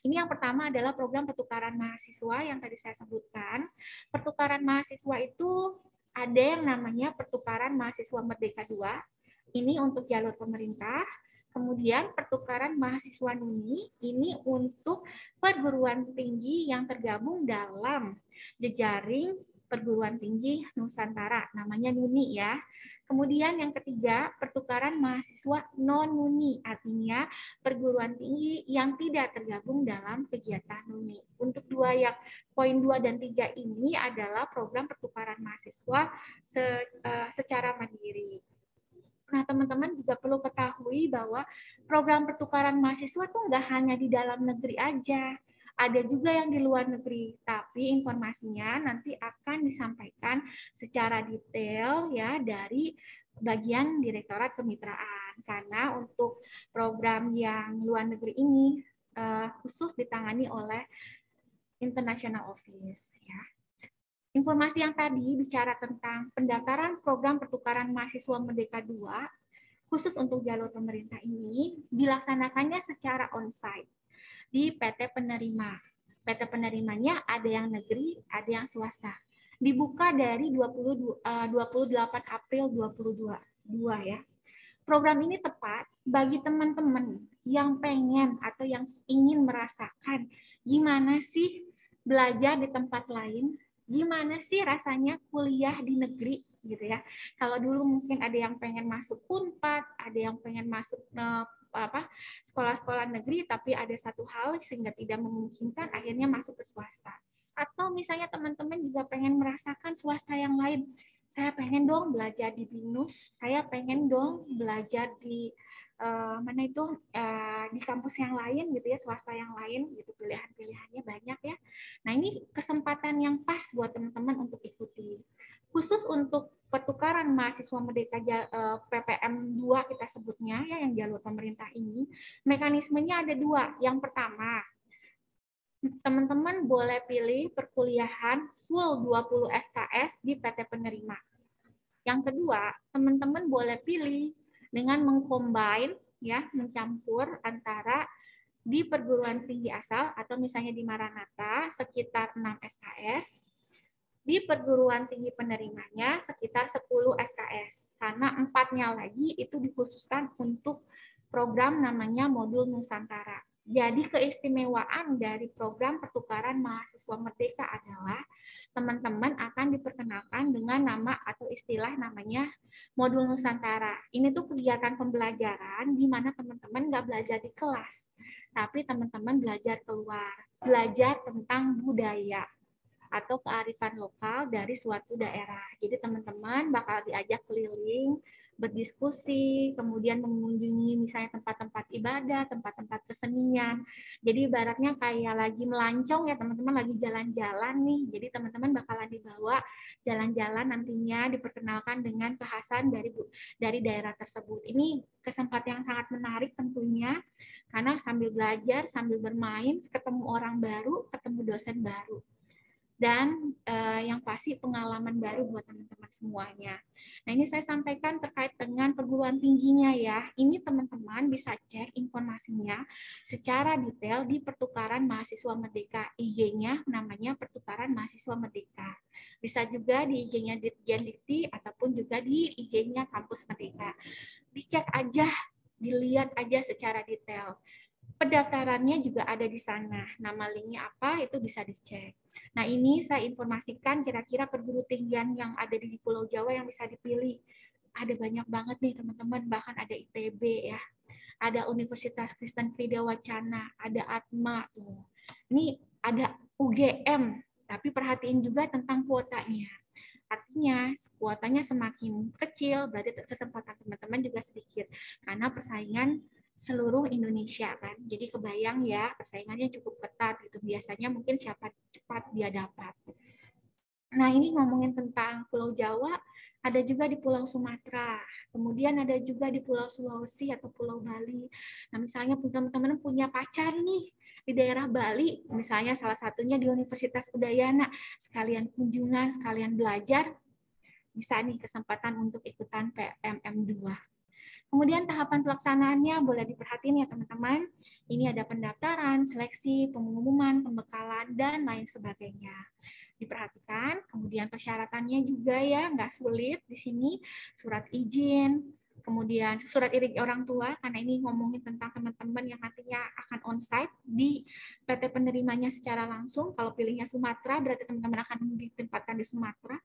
Ini yang pertama adalah program pertukaran mahasiswa yang tadi saya sebutkan. Pertukaran mahasiswa itu ada yang namanya pertukaran mahasiswa Merdeka 2. Ini untuk jalur pemerintah. Kemudian pertukaran mahasiswa NUNI ini untuk perguruan tinggi yang tergabung dalam jejaring perguruan tinggi Nusantara, namanya NUNI ya. Kemudian yang ketiga, pertukaran mahasiswa non-NUNI, artinya perguruan tinggi yang tidak tergabung dalam kegiatan NUNI. Untuk poin 2 dan 3 ini adalah program pertukaran mahasiswa secara mandiri. Nah, teman-teman juga perlu ketahui bahwa program pertukaran mahasiswa itu nggak hanya di dalam negeri aja, ada juga yang di luar negeri. Tapi informasinya nanti akan disampaikan secara detail ya dari bagian Direktorat Kemitraan. Karena untuk program yang luar negeri ini khusus ditangani oleh International Office ya. Informasi yang tadi bicara tentang pendaftaran program pertukaran mahasiswa Merdeka 2 khusus untuk jalur pemerintah ini dilaksanakannya secara onsite di PT Penerima. PT Penerimanya ada yang negeri, ada yang swasta. Dibuka dari 28 April 2022 ya. Program ini tepat bagi teman-teman yang pengen atau yang ingin merasakan gimana sih belajar di tempat lain, gimana sih rasanya kuliah di negeri gitu ya. Kalau dulu mungkin ada yang pengen masuk Unpad, ada yang pengen masuk sekolah-sekolah negeri, tapi ada satu hal sehingga tidak memungkinkan, akhirnya masuk ke swasta. Atau misalnya teman-teman juga pengen merasakan swasta yang lain. Saya pengen dong belajar di BINUS, saya pengen dong belajar di di kampus yang lain gitu ya, swasta yang lain gitu, pilihan-pilihannya banyak ya. Nah, ini kesempatan yang pas buat teman-teman untuk ikuti. Khusus untuk pertukaran mahasiswa Merdeka PPM 2 kita sebutnya ya, yang jalur pemerintah ini, mekanismenya ada 2. Yang pertama, teman-teman boleh pilih perkuliahan full 20 SKS di PT Penerima. Yang kedua, teman-teman boleh pilih dengan mengcombine ya, mencampur antara di perguruan tinggi asal atau misalnya di Maranatha sekitar 6 SKS, di perguruan tinggi penerimanya sekitar 10 SKS. Karena 4-nya lagi itu dikhususkan untuk program namanya Modul Nusantara. Jadi keistimewaan dari program pertukaran mahasiswa Merdeka adalah teman-teman akan diperkenalkan dengan nama atau istilah namanya Modul Nusantara. Ini tuh kegiatan pembelajaran di mana teman-teman nggak belajar di kelas, tapi teman-teman belajar keluar, belajar tentang budaya atau kearifan lokal dari suatu daerah. Jadi teman-teman bakal diajak keliling, berdiskusi, kemudian mengunjungi misalnya tempat-tempat ibadah, tempat-tempat kesenian. Jadi ibaratnya kayak lagi melancong ya teman-teman, lagi jalan-jalan nih. Jadi teman-teman bakalan dibawa jalan-jalan, nantinya diperkenalkan dengan kekhasan dari daerah tersebut. Ini kesempatan yang sangat menarik tentunya, karena sambil belajar, sambil bermain, ketemu orang baru, ketemu dosen baru. Dan yang pasti pengalaman baru buat teman-teman semuanya. Nah, ini saya sampaikan terkait dengan perguruan tingginya ya. Ini teman-teman bisa cek informasinya secara detail di Pertukaran Mahasiswa Merdeka. IG-nya namanya Pertukaran Mahasiswa Merdeka. Bisa juga di IG-nya Ditjen Dikti ataupun juga di IG-nya Kampus Merdeka. Dicek aja, dilihat aja secara detail. Pendaftarannya juga ada di sana. Nama linknya apa, itu bisa dicek. Nah, ini saya informasikan kira-kira perguruan tinggian yang ada di Pulau Jawa yang bisa dipilih. Ada banyak banget nih teman-teman, bahkan ada ITB ya. Ada Universitas Kristen Krida Wacana, ada ATMA tuh. Ini ada UGM, tapi perhatiin juga tentang kuotanya. Artinya kuotanya semakin kecil, berarti kesempatan teman-teman juga sedikit. Karena persaingan seluruh Indonesia kan. Jadi kebayang ya, persaingannya cukup ketat gitu. Biasanya mungkin siapa cepat dia dapat. Nah, ini ngomongin tentang Pulau Jawa, ada juga di Pulau Sumatera. Kemudian ada juga di Pulau Sulawesi atau Pulau Bali. Nah, misalnya teman-teman punya pacar nih di daerah Bali, misalnya salah satunya di Universitas Udayana, sekalian kunjungan, sekalian belajar, bisa nih kesempatan untuk ikutan PMM2. Kemudian tahapan pelaksanaannya boleh diperhatiin ya teman-teman. Ini ada pendaftaran, seleksi, pengumuman, pembekalan, dan lain sebagainya. Diperhatikan, kemudian persyaratannya juga ya, nggak sulit di sini, surat izin, kemudian surat iring orang tua, karena ini ngomongin tentang teman-teman yang nantinya akan onsite di PT penerimanya secara langsung. Kalau pilihnya Sumatera, berarti teman-teman akan ditempatkan di Sumatera.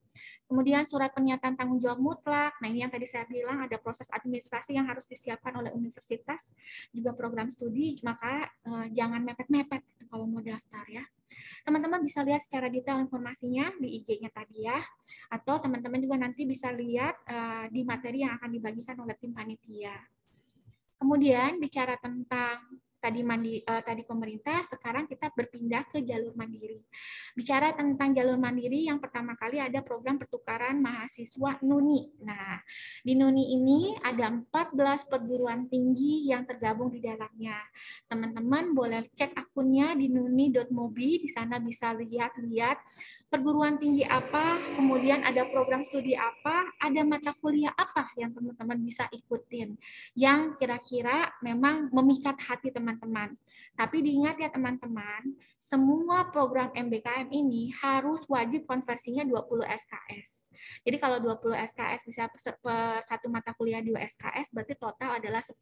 Kemudian surat pernyataan tanggung jawab mutlak. Nah, ini yang tadi saya bilang ada proses administrasi yang harus disiapkan oleh universitas, juga program studi, maka jangan mepet-mepet gitu kalau mau daftar ya. Teman-teman bisa lihat secara detail informasinya di IG-nya tadi ya, atau teman-teman juga nanti bisa lihat di materi yang akan dibagikan oleh tim panitia. Kemudian bicara tentang tadi pemerintah, sekarang kita berpindah ke jalur mandiri. Bicara tentang jalur mandiri, yang pertama kali ada program pertukaran mahasiswa NUNI. Nah, di NUNI ini ada 14 perguruan tinggi yang tergabung di dalamnya. Teman-teman boleh cek akunnya di nuni.mobi, di sana bisa lihat-lihat perguruan tinggi apa, kemudian ada program studi apa, ada mata kuliah apa yang teman-teman bisa ikutin, yang kira-kira memang memikat hati teman-teman. Tapi diingat ya teman-teman, semua program MBKM ini harus wajib konversinya 20 SKS. Jadi kalau 20 SKS bisa satu mata kuliah 2 SKS, berarti total adalah 10.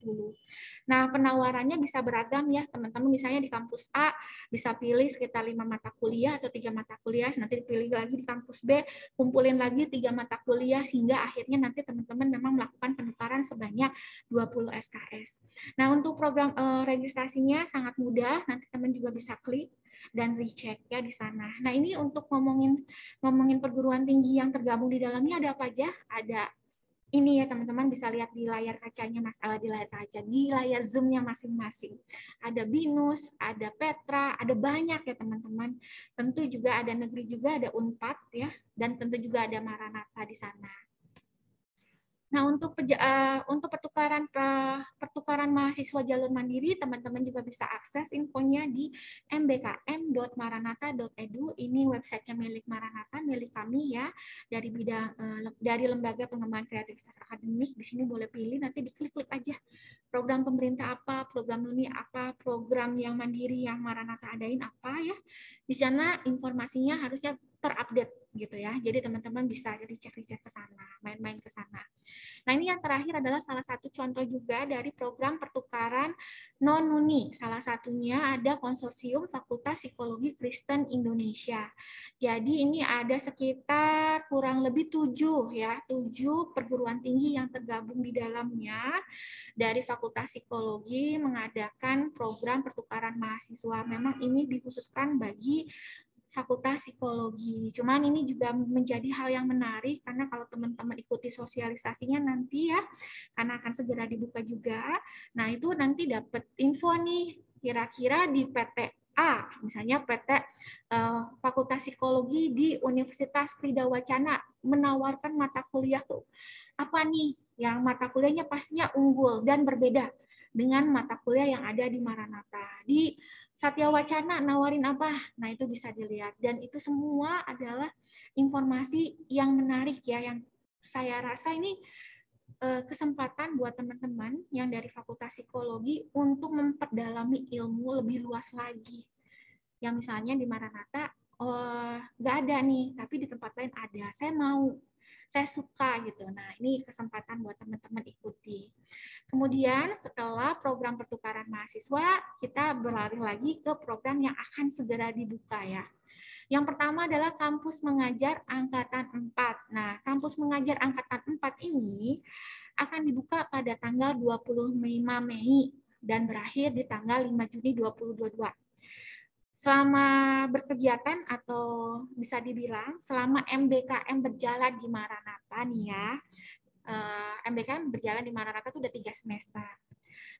Nah, penawarannya bisa beragam ya teman-teman, misalnya di kampus A bisa pilih sekitar 5 mata kuliah atau 3 mata kuliah, nanti dipilih lagi di kampus B, kumpulin lagi 3 mata kuliah, sehingga akhirnya nanti teman-teman memang melakukan penukaran sebanyak 20 SKS. Nah, untuk program registrasinya sangat mudah, nanti teman juga bisa klik dan recheck ya di sana. Nah, ini untuk ngomongin perguruan tinggi yang tergabung di dalamnya ada apa aja? Ada ini ya teman-teman bisa lihat di layar kacanya di layar Zoom-nya masing-masing. Ada BINUS, ada Petra, ada banyak ya teman-teman. Tentu juga ada negeri juga, ada Unpad ya, dan tentu juga ada Maranatha di sana. Nah, untuk pertukaran mahasiswa jalur mandiri, teman-teman juga bisa akses infonya di mbkm.maranatha.edu. Ini websitenya milik Maranatha, milik kami ya, dari Lembaga Pengembangan Kreativitas Akademik. Di sini boleh pilih, nanti diklik-klik aja. Program pemerintah apa, program NUNI apa, program yang mandiri yang Maranatha adain apa ya. Di sana informasinya harusnya terupdate gitu ya. Jadi teman-teman bisa dicek-cek ke sana, main-main ke sana. Nah, ini yang terakhir adalah salah satu contoh juga dari program pertukaran non-NUNI. Salah satunya ada Konsorsium Fakultas Psikologi Kristen Indonesia. Jadi ini ada sekitar kurang lebih 7 perguruan tinggi yang tergabung di dalamnya dari Fakultas Psikologi mengadakan program pertukaran mahasiswa. Memang ini dikhususkan bagi Fakultas Psikologi. Cuman ini juga menjadi hal yang menarik karena kalau teman-teman ikuti sosialisasinya nanti ya, karena akan segera dibuka juga. Nah, itu nanti dapat info nih kira-kira di PT A, misalnya PT Fakultas Psikologi di Universitas Krida Wacana menawarkan mata kuliah tuh apa nih yang mata kuliahnya pastinya unggul dan berbeda dengan mata kuliah yang ada di Maranatha. Di Satya Wacana nawarin apa? Nah, itu bisa dilihat. Dan itu semua adalah informasi yang menarik ya, yang saya rasa ini kesempatan buat teman-teman yang dari Fakultas Psikologi untuk memperdalami ilmu lebih luas lagi. Yang misalnya di Maranatha, nggak ada nih, tapi di tempat lain ada. Saya suka gitu. Nah, ini kesempatan buat teman-teman ikuti. Kemudian setelah program pertukaran mahasiswa, kita berlari lagi ke program yang akan segera dibuka ya. Yang pertama adalah Kampus Mengajar Angkatan 4. Nah, Kampus Mengajar Angkatan 4 ini akan dibuka pada tanggal 25 Mei dan berakhir di tanggal 5 Juni 2022. Selama berkegiatan atau bisa dibilang selama MBKM berjalan di Maranatha nih ya, MBKM berjalan di Maranatha itu udah 3 semester.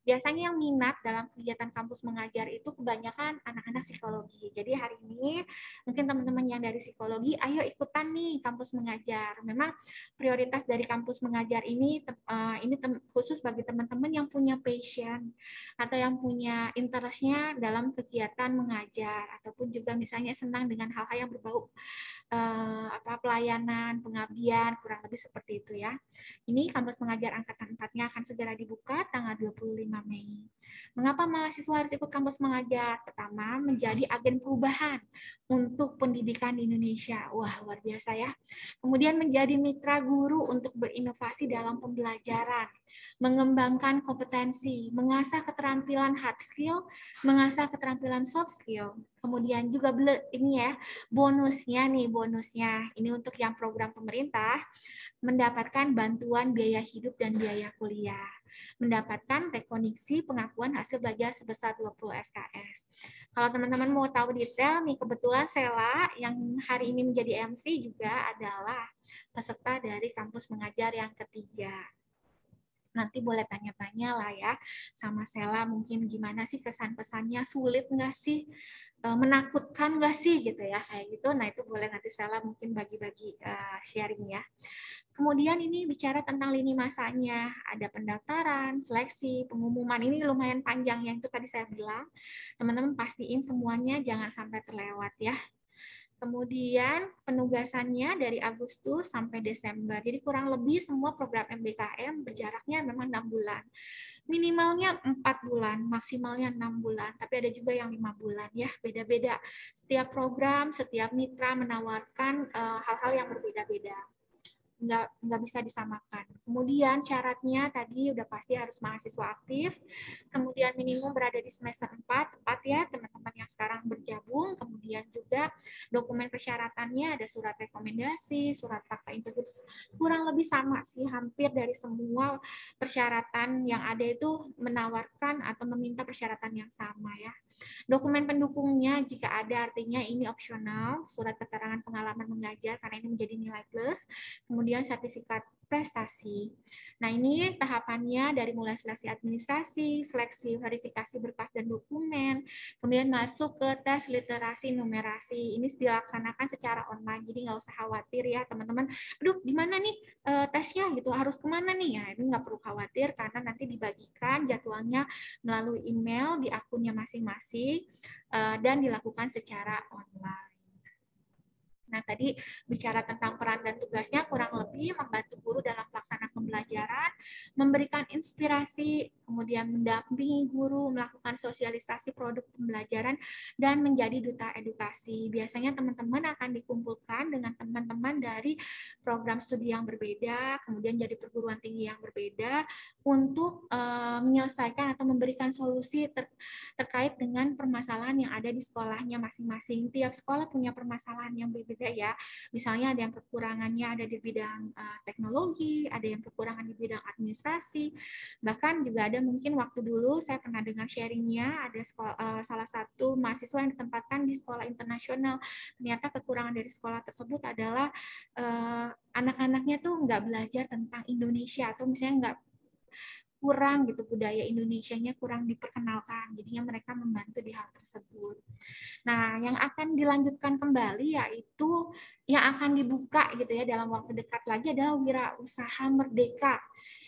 Biasanya yang minat dalam kegiatan kampus mengajar itu kebanyakan anak-anak psikologi. Jadi hari ini Mungkin teman-teman yang dari psikologi, ayo ikutan nih kampus mengajar. Memang prioritas dari kampus mengajar ini khusus bagi teman-teman yang punya passion atau yang punya interestnya dalam kegiatan mengajar, ataupun juga misalnya senang dengan hal-hal yang berbau pelayanan, pengabdian, kurang lebih seperti itu ya. Ini kampus mengajar angkatan 4-nya akan segera dibuka tanggal 25 Mei. Mengapa mahasiswa harus ikut kampus mengajar? Pertama, menjadi agen perubahan untuk pendidikan di Indonesia. Wah, luar biasa ya. Kemudian menjadi mitra guru untuk berinovasi dalam pembelajaran, mengembangkan kompetensi, mengasah keterampilan hard skill, mengasah keterampilan soft skill. Kemudian juga ini ya, bonusnya. Ini untuk yang program pemerintah, mendapatkan bantuan biaya hidup dan biaya kuliah, mendapatkan rekognisi pengakuan hasil belajar sebesar 20 SKS. Kalau teman-teman mau tahu detail nih, kebetulan Sela yang hari ini menjadi MC juga adalah peserta dari kampus mengajar yang ketiga. Nanti boleh tanya-tanya lah ya sama Sela, mungkin gimana sih kesan-pesannya, sulit nggak sih, menakutkan nggak sih gitu ya, kayak gitu. Nah itu boleh nanti Sela mungkin bagi-bagi sharing ya. Kemudian ini bicara tentang lini masanya, ada pendaftaran, seleksi, pengumuman, ini lumayan panjang yang itu tadi saya bilang. Teman-teman pastiin semuanya jangan sampai terlewat ya. Kemudian penugasannya dari Agustus sampai Desember. Jadi kurang lebih semua program MBKM berjaraknya memang 6 bulan. Minimalnya 4 bulan, maksimalnya 6 bulan. Tapi ada juga yang 5 bulan ya, beda-beda. Setiap program, setiap mitra menawarkan hal-hal yang berbeda-beda. Nggak bisa disamakan. Kemudian syaratnya tadi udah pasti harus mahasiswa aktif, kemudian minimum berada di semester 4, tepat ya teman-teman yang sekarang bergabung. Kemudian juga dokumen persyaratannya ada surat rekomendasi, surat fakta integritas, kurang lebih sama sih, hampir dari semua persyaratan yang ada itu menawarkan atau meminta persyaratan yang sama ya. Dokumen pendukungnya jika ada, artinya ini opsional, surat keterangan pengalaman mengajar karena ini menjadi nilai plus, kemudian sertifikat prestasi. Nah, ini tahapannya dari mulai seleksi administrasi, seleksi verifikasi berkas dan dokumen, kemudian masuk ke tes literasi numerasi. Ini dilaksanakan secara online, jadi nggak usah khawatir ya teman-teman. Aduh, gimana nih tesnya gitu, harus kemana nih ya? Ini nggak perlu khawatir karena nanti dibagikan jadwalnya melalui email di akunnya masing-masing dan dilakukan secara online. Nah, tadi bicara tentang peran dan tugasnya, kurang lebih membantu guru dalam pelaksanaan pembelajaran, memberikan inspirasi, kemudian mendampingi guru, melakukan sosialisasi produk pembelajaran, dan menjadi duta edukasi. Biasanya teman-teman akan dikumpulkan dengan teman-teman dari program studi yang berbeda, kemudian jadi perguruan tinggi yang berbeda, untuk menyelesaikan atau memberikan solusi terkait dengan permasalahan yang ada di sekolahnya masing-masing. Tiap sekolah punya permasalahan yang berbeda ya, misalnya ada yang kekurangannya ada di bidang teknologi, ada yang kekurangan di bidang administrasi, bahkan juga ada mungkin waktu dulu saya pernah dengar sharingnya ada salah satu mahasiswa yang ditempatkan di sekolah internasional, ternyata kekurangan dari sekolah tersebut adalah anak-anaknya tuh nggak belajar tentang Indonesia atau misalnya nggak kurang gitu, budaya Indonesianya kurang diperkenalkan, jadinya mereka membantu di hal tersebut. Nah, yang akan dilanjutkan kembali yaitu yang akan dibuka gitu ya dalam waktu dekat lagi adalah Wirausaha Merdeka.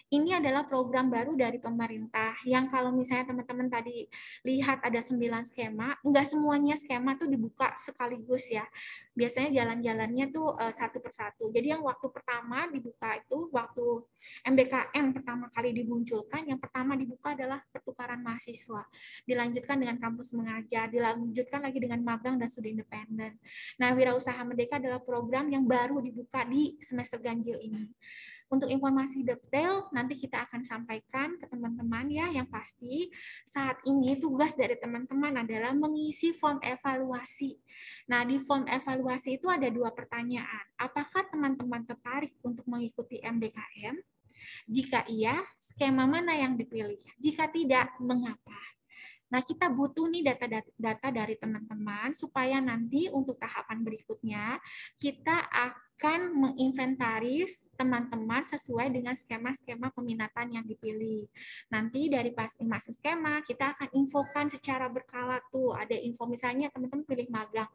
Ini adalah program baru dari pemerintah yang kalau misalnya teman-teman tadi lihat ada 9 skema, enggak semuanya skema tuh dibuka sekaligus ya. Biasanya jalan-jalannya tuh satu persatu. Jadi yang waktu pertama dibuka itu waktu MBKM pertama kali dimunculkan, yang pertama dibuka adalah pertukaran mahasiswa. Dilanjutkan dengan kampus mengajar, dilanjutkan lagi dengan magang dan studi independen. Nah, Wirausaha Merdeka adalah program yang baru dibuka di semester ganjil ini. Untuk informasi detail nanti kita akan sampaikan ke teman-teman ya. Yang pasti saat ini tugas dari teman-teman adalah mengisi form evaluasi. Nah, di form evaluasi itu ada 2 pertanyaan. Apakah teman-teman tertarik untuk mengikuti MBKM? Jika iya, skema mana yang dipilih? Jika tidak, mengapa? Nah, kita butuh nih data dari teman-teman supaya nanti untuk tahapan berikutnya kita akan akan menginventaris teman-teman sesuai dengan skema-skema peminatan yang dipilih. Nanti dari masing-masing skema kita akan infokan secara berkala tuh. Ada info misalnya teman-teman pilih magang.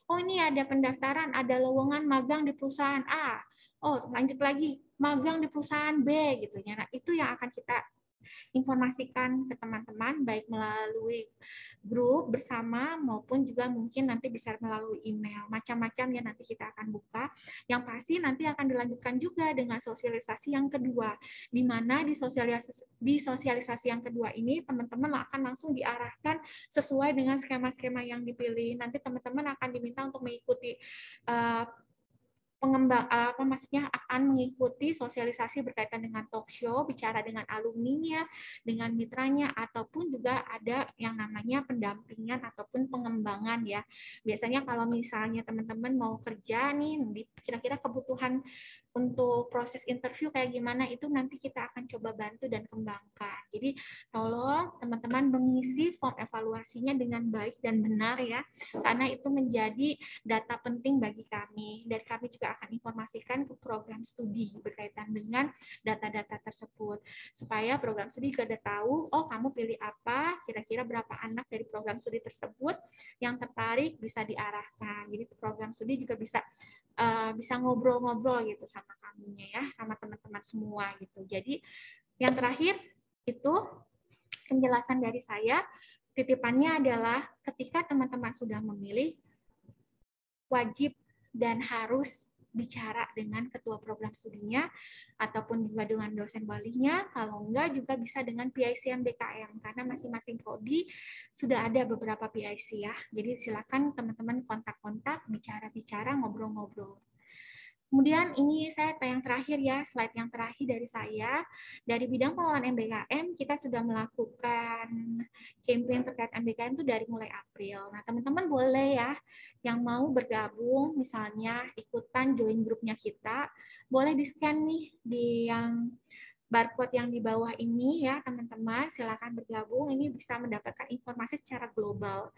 Oh ini ada pendaftaran, ada lowongan magang di perusahaan A. Oh lanjut lagi, magang di perusahaan B gitu ya. Nah itu yang akan kita informasikan ke teman-teman baik melalui grup bersama maupun juga mungkin nanti bisa melalui email. Macam-macam ya nanti kita akan buka. Yang pasti nanti akan dilanjutkan juga dengan sosialisasi yang kedua, di mana di sosialisasi yang kedua ini teman-teman akan langsung diarahkan sesuai dengan skema-skema yang dipilih. Nanti teman-teman akan diminta untuk mengikuti maksudnya akan mengikuti sosialisasi berkaitan dengan talk show, bicara dengan alumninya, dengan mitranya, ataupun juga ada yang namanya pendampingan ataupun pengembangan ya. Biasanya kalau misalnya teman-teman mau kerja nih, kira-kira kebutuhan untuk proses interview kayak gimana itu nanti kita akan coba bantu dan kembangkan. Jadi tolong teman-teman mengisi form evaluasinya dengan baik dan benar ya, karena itu menjadi data penting bagi kami. Dan kami juga akan informasikan ke program studi berkaitan dengan data-data tersebut. Supaya program studi juga tahu, oh kamu pilih apa, kira-kira berapa anak dari program studi tersebut yang tertarik bisa diarahkan. Jadi program studi juga bisa ngobrol-ngobrol gitu sama kamunya ya, sama teman-teman semua gitu. Jadi yang terakhir itu penjelasan dari saya, titipannya adalah ketika teman-teman sudah memilih, wajib dan harus bicara dengan ketua program studinya ataupun juga dengan dosen walinya, kalau enggak juga bisa dengan PIC MBKM karena masing-masing prodi sudah ada beberapa PIC ya. Jadi silakan teman-teman kontak-kontak, bicara-bicara, ngobrol-ngobrol. Kemudian ini saya yang terakhir ya, slide yang terakhir dari saya. Dari bidang pengelolaan MBKM, kita sudah melakukan campaign terkait MBKM itu dari mulai April. Nah, teman-teman boleh ya, yang mau bergabung, misalnya ikutan join grupnya kita, boleh di-scan nih di yang barcode yang di bawah ini ya teman-teman, silakan bergabung, ini bisa mendapatkan informasi secara global.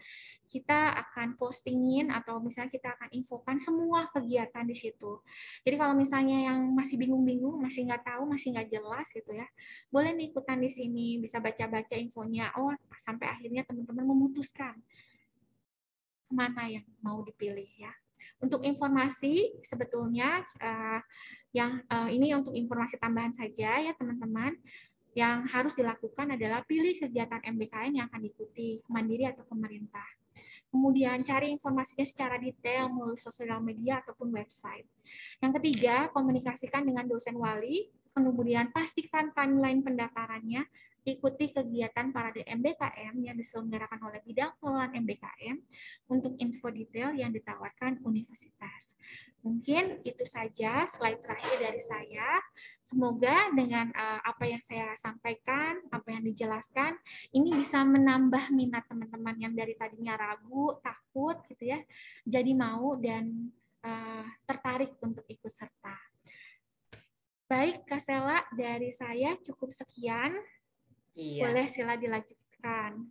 Kita akan postingin atau misalnya kita akan infokan semua kegiatan di situ. Jadi kalau misalnya yang masih bingung-bingung, masih nggak tahu, masih nggak jelas gitu ya, boleh nih ikutan di sini, bisa baca-baca infonya, oh sampai akhirnya teman-teman memutuskan kemana yang mau dipilih ya. Untuk informasi sebetulnya ini untuk informasi tambahan saja ya teman-teman. Yang harus dilakukan adalah pilih kegiatan MBKM yang akan diikuti, mandiri atau pemerintah. Kemudian cari informasinya secara detail melalui sosial media ataupun website. Yang ketiga, komunikasikan dengan dosen wali. Kemudian pastikan timeline pendaftarannya. Ikuti kegiatan parade MBKM yang diselenggarakan oleh bidang pengelolaan MBKM untuk info detail yang ditawarkan universitas. Mungkin itu saja slide terakhir dari saya. Semoga dengan apa yang saya sampaikan, apa yang dijelaskan, ini bisa menambah minat teman-teman yang dari tadinya ragu, takut gitu ya, jadi mau dan tertarik untuk ikut serta. Baik, Kak Sela, dari saya cukup sekian. Iya. Boleh sila dilanjutkan.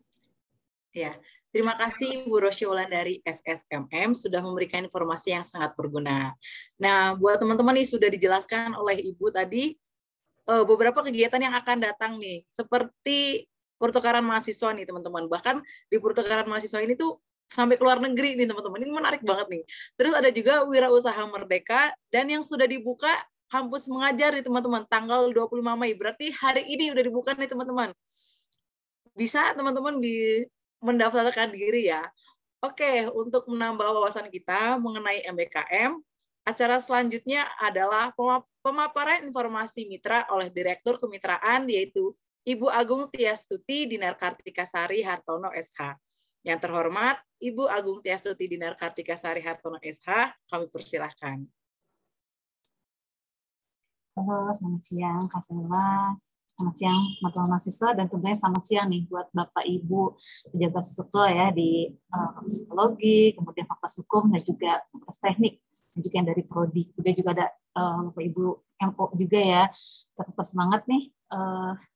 Ya, terima kasih Bu Rosy Wulandari SSMM sudah memberikan informasi yang sangat berguna. Nah, buat teman-teman nih sudah dijelaskan oleh Ibu tadi beberapa kegiatan yang akan datang nih, seperti pertukaran mahasiswa nih teman-teman. Bahkan di pertukaran mahasiswa ini tuh sampai ke luar negeri nih teman-teman. Ini menarik banget nih. Terus ada juga Wirausaha Merdeka dan yang sudah dibuka kampus mengajar nih teman-teman, tanggal 25 Mei. Berarti hari ini udah dibuka nih teman-teman. Bisa teman-teman mendaftarkan diri ya. Oke, untuk menambah wawasan kita mengenai MBKM, acara selanjutnya adalah pemaparan informasi mitra oleh Direktur Kemitraan, yaitu Ibu Agung Tiastuti Dinar Kartikasari Hartono SH. Yang terhormat, Ibu Agung Tiastuti Dinar Kartikasari Hartono SH, kami persilahkan. Halo, selamat siang Kak Sela, selamat siang teman-teman mahasiswa, dan tentunya selamat siang nih buat Bapak Ibu pejabat struktur ya di psikologi, kemudian fakultas hukum, dan juga fakultas teknik, dan juga yang dari prodi. Juga ada Bapak Ibu MO juga ya. Tetap semangat nih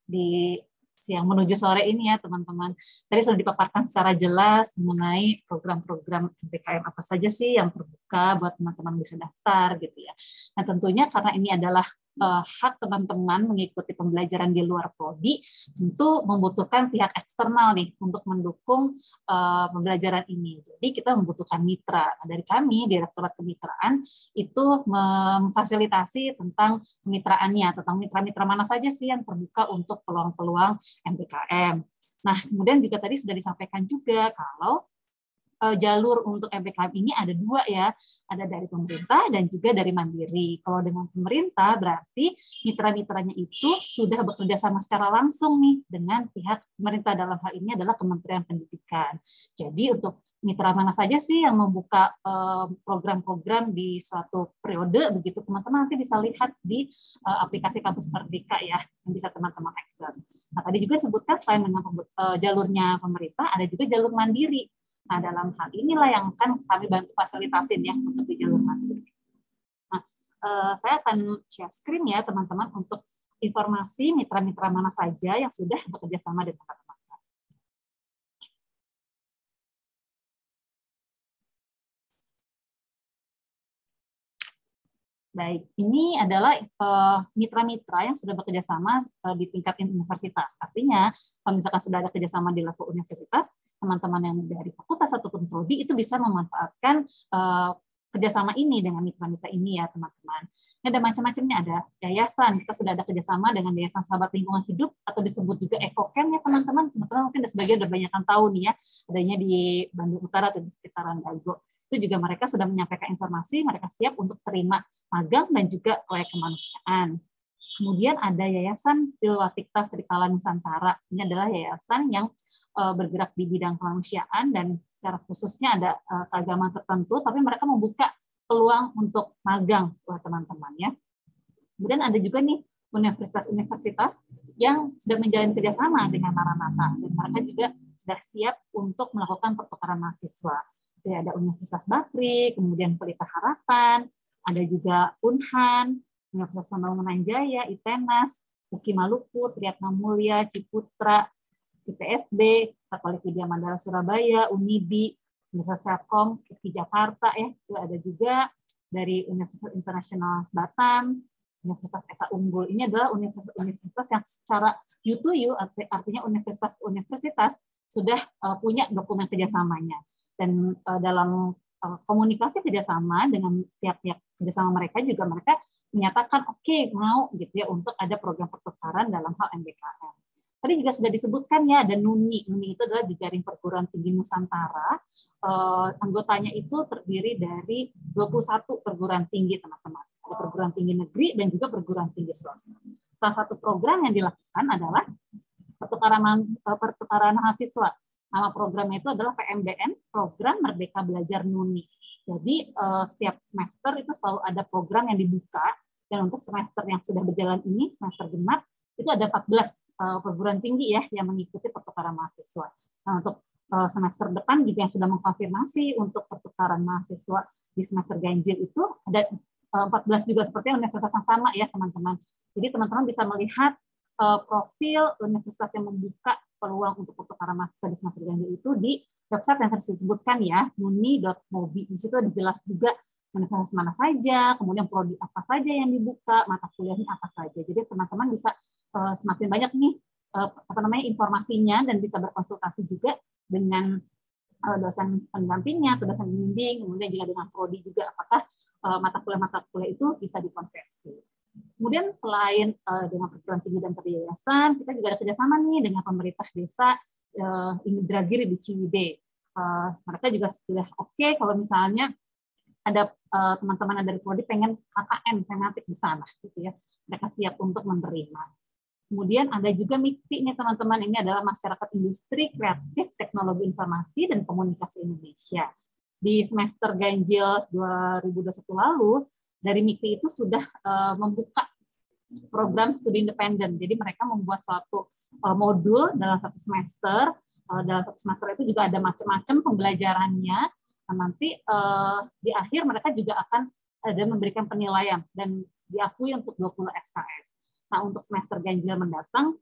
di siang menuju sore ini ya teman-teman. Tadi sudah dipaparkan secara jelas mengenai program-program MBKM apa saja sih yang terbuka buat teman-teman bisa daftar gitu ya. Nah tentunya karena ini adalah hak teman-teman mengikuti pembelajaran di luar prodi, tentu membutuhkan pihak eksternal nih untuk mendukung pembelajaran ini. Jadi kita membutuhkan mitra. Nah, dari kami Direktorat Kemitraan itu memfasilitasi tentang kemitraannya, tentang mitra-mitra mana saja sih yang terbuka untuk peluang-peluang MBKM. Nah, kemudian juga tadi sudah disampaikan juga kalau jalur untuk MBKM ini ada dua ya, ada dari pemerintah dan juga dari mandiri. Kalau dengan pemerintah berarti mitra-mitranya itu sudah bekerja sama secara langsung nih dengan pihak pemerintah, dalam hal ini adalah Kementerian Pendidikan. Jadi untuk mitra mana saja sih yang membuka program-program di suatu periode begitu, teman-teman nanti bisa lihat di aplikasi Kampus Merdeka ya, yang bisa teman-teman akses. Nah tadi juga disebutkan selain dengan jalurnya pemerintah, ada juga jalur mandiri. Nah, dalam hal inilah yang akan kami bantu fasilitasin ya untuk di jalur mandiri. Nah, saya akan share screen ya teman-teman untuk informasi mitra-mitra mana saja yang sudah bekerja sama dengan teman-teman. Baik, ini adalah mitra-mitra yang sudah bekerja sama di tingkat universitas. Artinya, kalau misalkan sudah ada kerjasama di level universitas, teman-teman yang dari fakultas ataupun prodi itu bisa memanfaatkan kerjasama ini dengan mitra-mitra ini ya teman-teman. Ini ada macam-macamnya, ada yayasan, kita sudah ada kerjasama dengan Yayasan Sahabat Lingkungan Hidup atau disebut juga EcoCamp ya teman-teman. Teman-teman mungkin sebagian udah banyak yang tahu nih ya, adanya di Bandung Utara atau di sekitaran Dago. Itu juga mereka sudah menyampaikan informasi, mereka siap untuk terima magang dan juga proyek kemanusiaan. Kemudian ada Yayasan Tilwatikta Serikala Nusantara. Ini adalah yayasan yang bergerak di bidang kemanusiaan dan secara khususnya ada keagamaan tertentu, tapi mereka membuka peluang untuk magang buat teman-teman ya. Kemudian ada juga nih universitas-universitas yang sudah menjalin kerjasama dengan Maranatha dan mereka juga sudah siap untuk melakukan pertukaran mahasiswa. Jadi ada Universitas Bakri, kemudian Pelita Harapan, ada juga Unhan, Universitas Pembangunan Jaya, ITENAS, UKI Maluku, Triyatna Mulia, Ciputra, ITSB, Katolik Widya Mandala Surabaya, Unibi, Universitas Telkom, UKI Jakarta ya, itu ada juga dari Universitas Internasional Batam, Universitas Esa Unggul. Ini adalah universitas yang secara U2U, artinya universitas-universitas sudah punya dokumen kerjasamanya. Dan dalam komunikasi kerjasama dengan pihak-pihak kerjasama mereka juga mereka menyatakan oke, mau gitu ya untuk ada program pertukaran dalam hal MBKM. Tadi juga sudah disebutkan ya ada NUNI. NUNI itu adalah Jejaring Perguruan Tinggi Nusantara. Anggotanya itu terdiri dari 21 perguruan tinggi teman-teman. Ada perguruan tinggi negeri dan juga perguruan tinggi swasta. Salah satu program yang dilakukan adalah pertukaran mahasiswa. Nama programnya itu adalah PMBN, Program Merdeka Belajar NUNI. Jadi setiap semester itu selalu ada program yang dibuka, dan untuk semester yang sudah berjalan ini, semester genap, itu ada 14 perguruan tinggi ya yang mengikuti pertukaran mahasiswa. Nah, untuk semester depan juga yang sudah mengkonfirmasi untuk pertukaran mahasiswa di semester ganjil itu ada 14 juga seperti universitas yang sama ya teman-teman. Jadi teman-teman bisa melihat profil universitas yang membuka peluang untuk pertukaran mahasiswa di semester ganjil itu di website yang tadi disebutkan ya, nuni.mobi. Di situ ada jelas juga universitas mana saja, kemudian prodi apa saja yang dibuka, mata kuliahnya apa saja. Jadi teman-teman bisa semakin banyak nih informasinya dan bisa berkonsultasi juga dengan dosen pendampingnya atau dosen pembimbing, kemudian juga dengan prodi juga apakah mata kuliah itu bisa dikonversi. Kemudian selain dengan perguruan tinggi dan yayasan, kita juga ada kerjasama nih dengan pemerintah desa Indragiri di Ciwidey. Mereka juga sudah oke kalau misalnya ada teman-teman dari prodi pengen KKN tematik di sana, gitu ya. Mereka siap untuk menerima. Kemudian ada juga MIKTI nih teman-teman, ini adalah Masyarakat Industri Kreatif Teknologi Informasi dan Komunikasi Indonesia. Di semester ganjil 2021 lalu, dari MIKTI itu sudah membuka program studi independen. Jadi mereka membuat suatu modul dalam satu semester. Dalam satu semester itu juga ada macam-macam pembelajarannya. Nah, nanti di akhir mereka juga akan ada memberikan penilaian dan diakui untuk 20 SKS. Nah, untuk semester ganjil mendatang,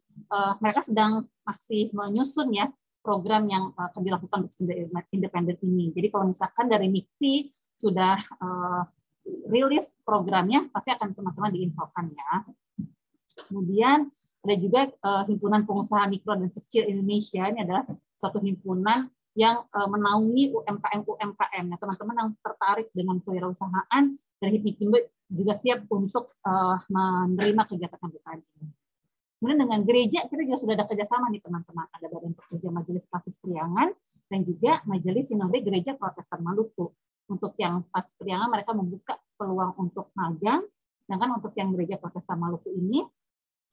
mereka sedang masih menyusun ya program yang akan dilakukan untuk studi independen ini. Jadi kalau misalkan dari MIKTI sudah rilis programnya, pasti akan teman-teman diinfokan ya. Kemudian ada juga Himpunan Pengusaha Mikro dan Kecil Indonesia. Ini adalah suatu himpunan yang menaungi UMKM-UMKM. Nah, teman-teman yang tertarik dengan kewirausahaan dari Hipmikindo juga siap untuk menerima kegiatan MBKM ini. Kemudian dengan gereja kita juga sudah ada kerjasama nih teman-teman. Ada Badan Pekerja Majelis Pasif Priangan dan juga Majelis Sinode Gereja Protestan Maluku. Untuk yang Pasif Priangan mereka membuka peluang untuk magang, sedangkan untuk yang Gereja Protestan Maluku ini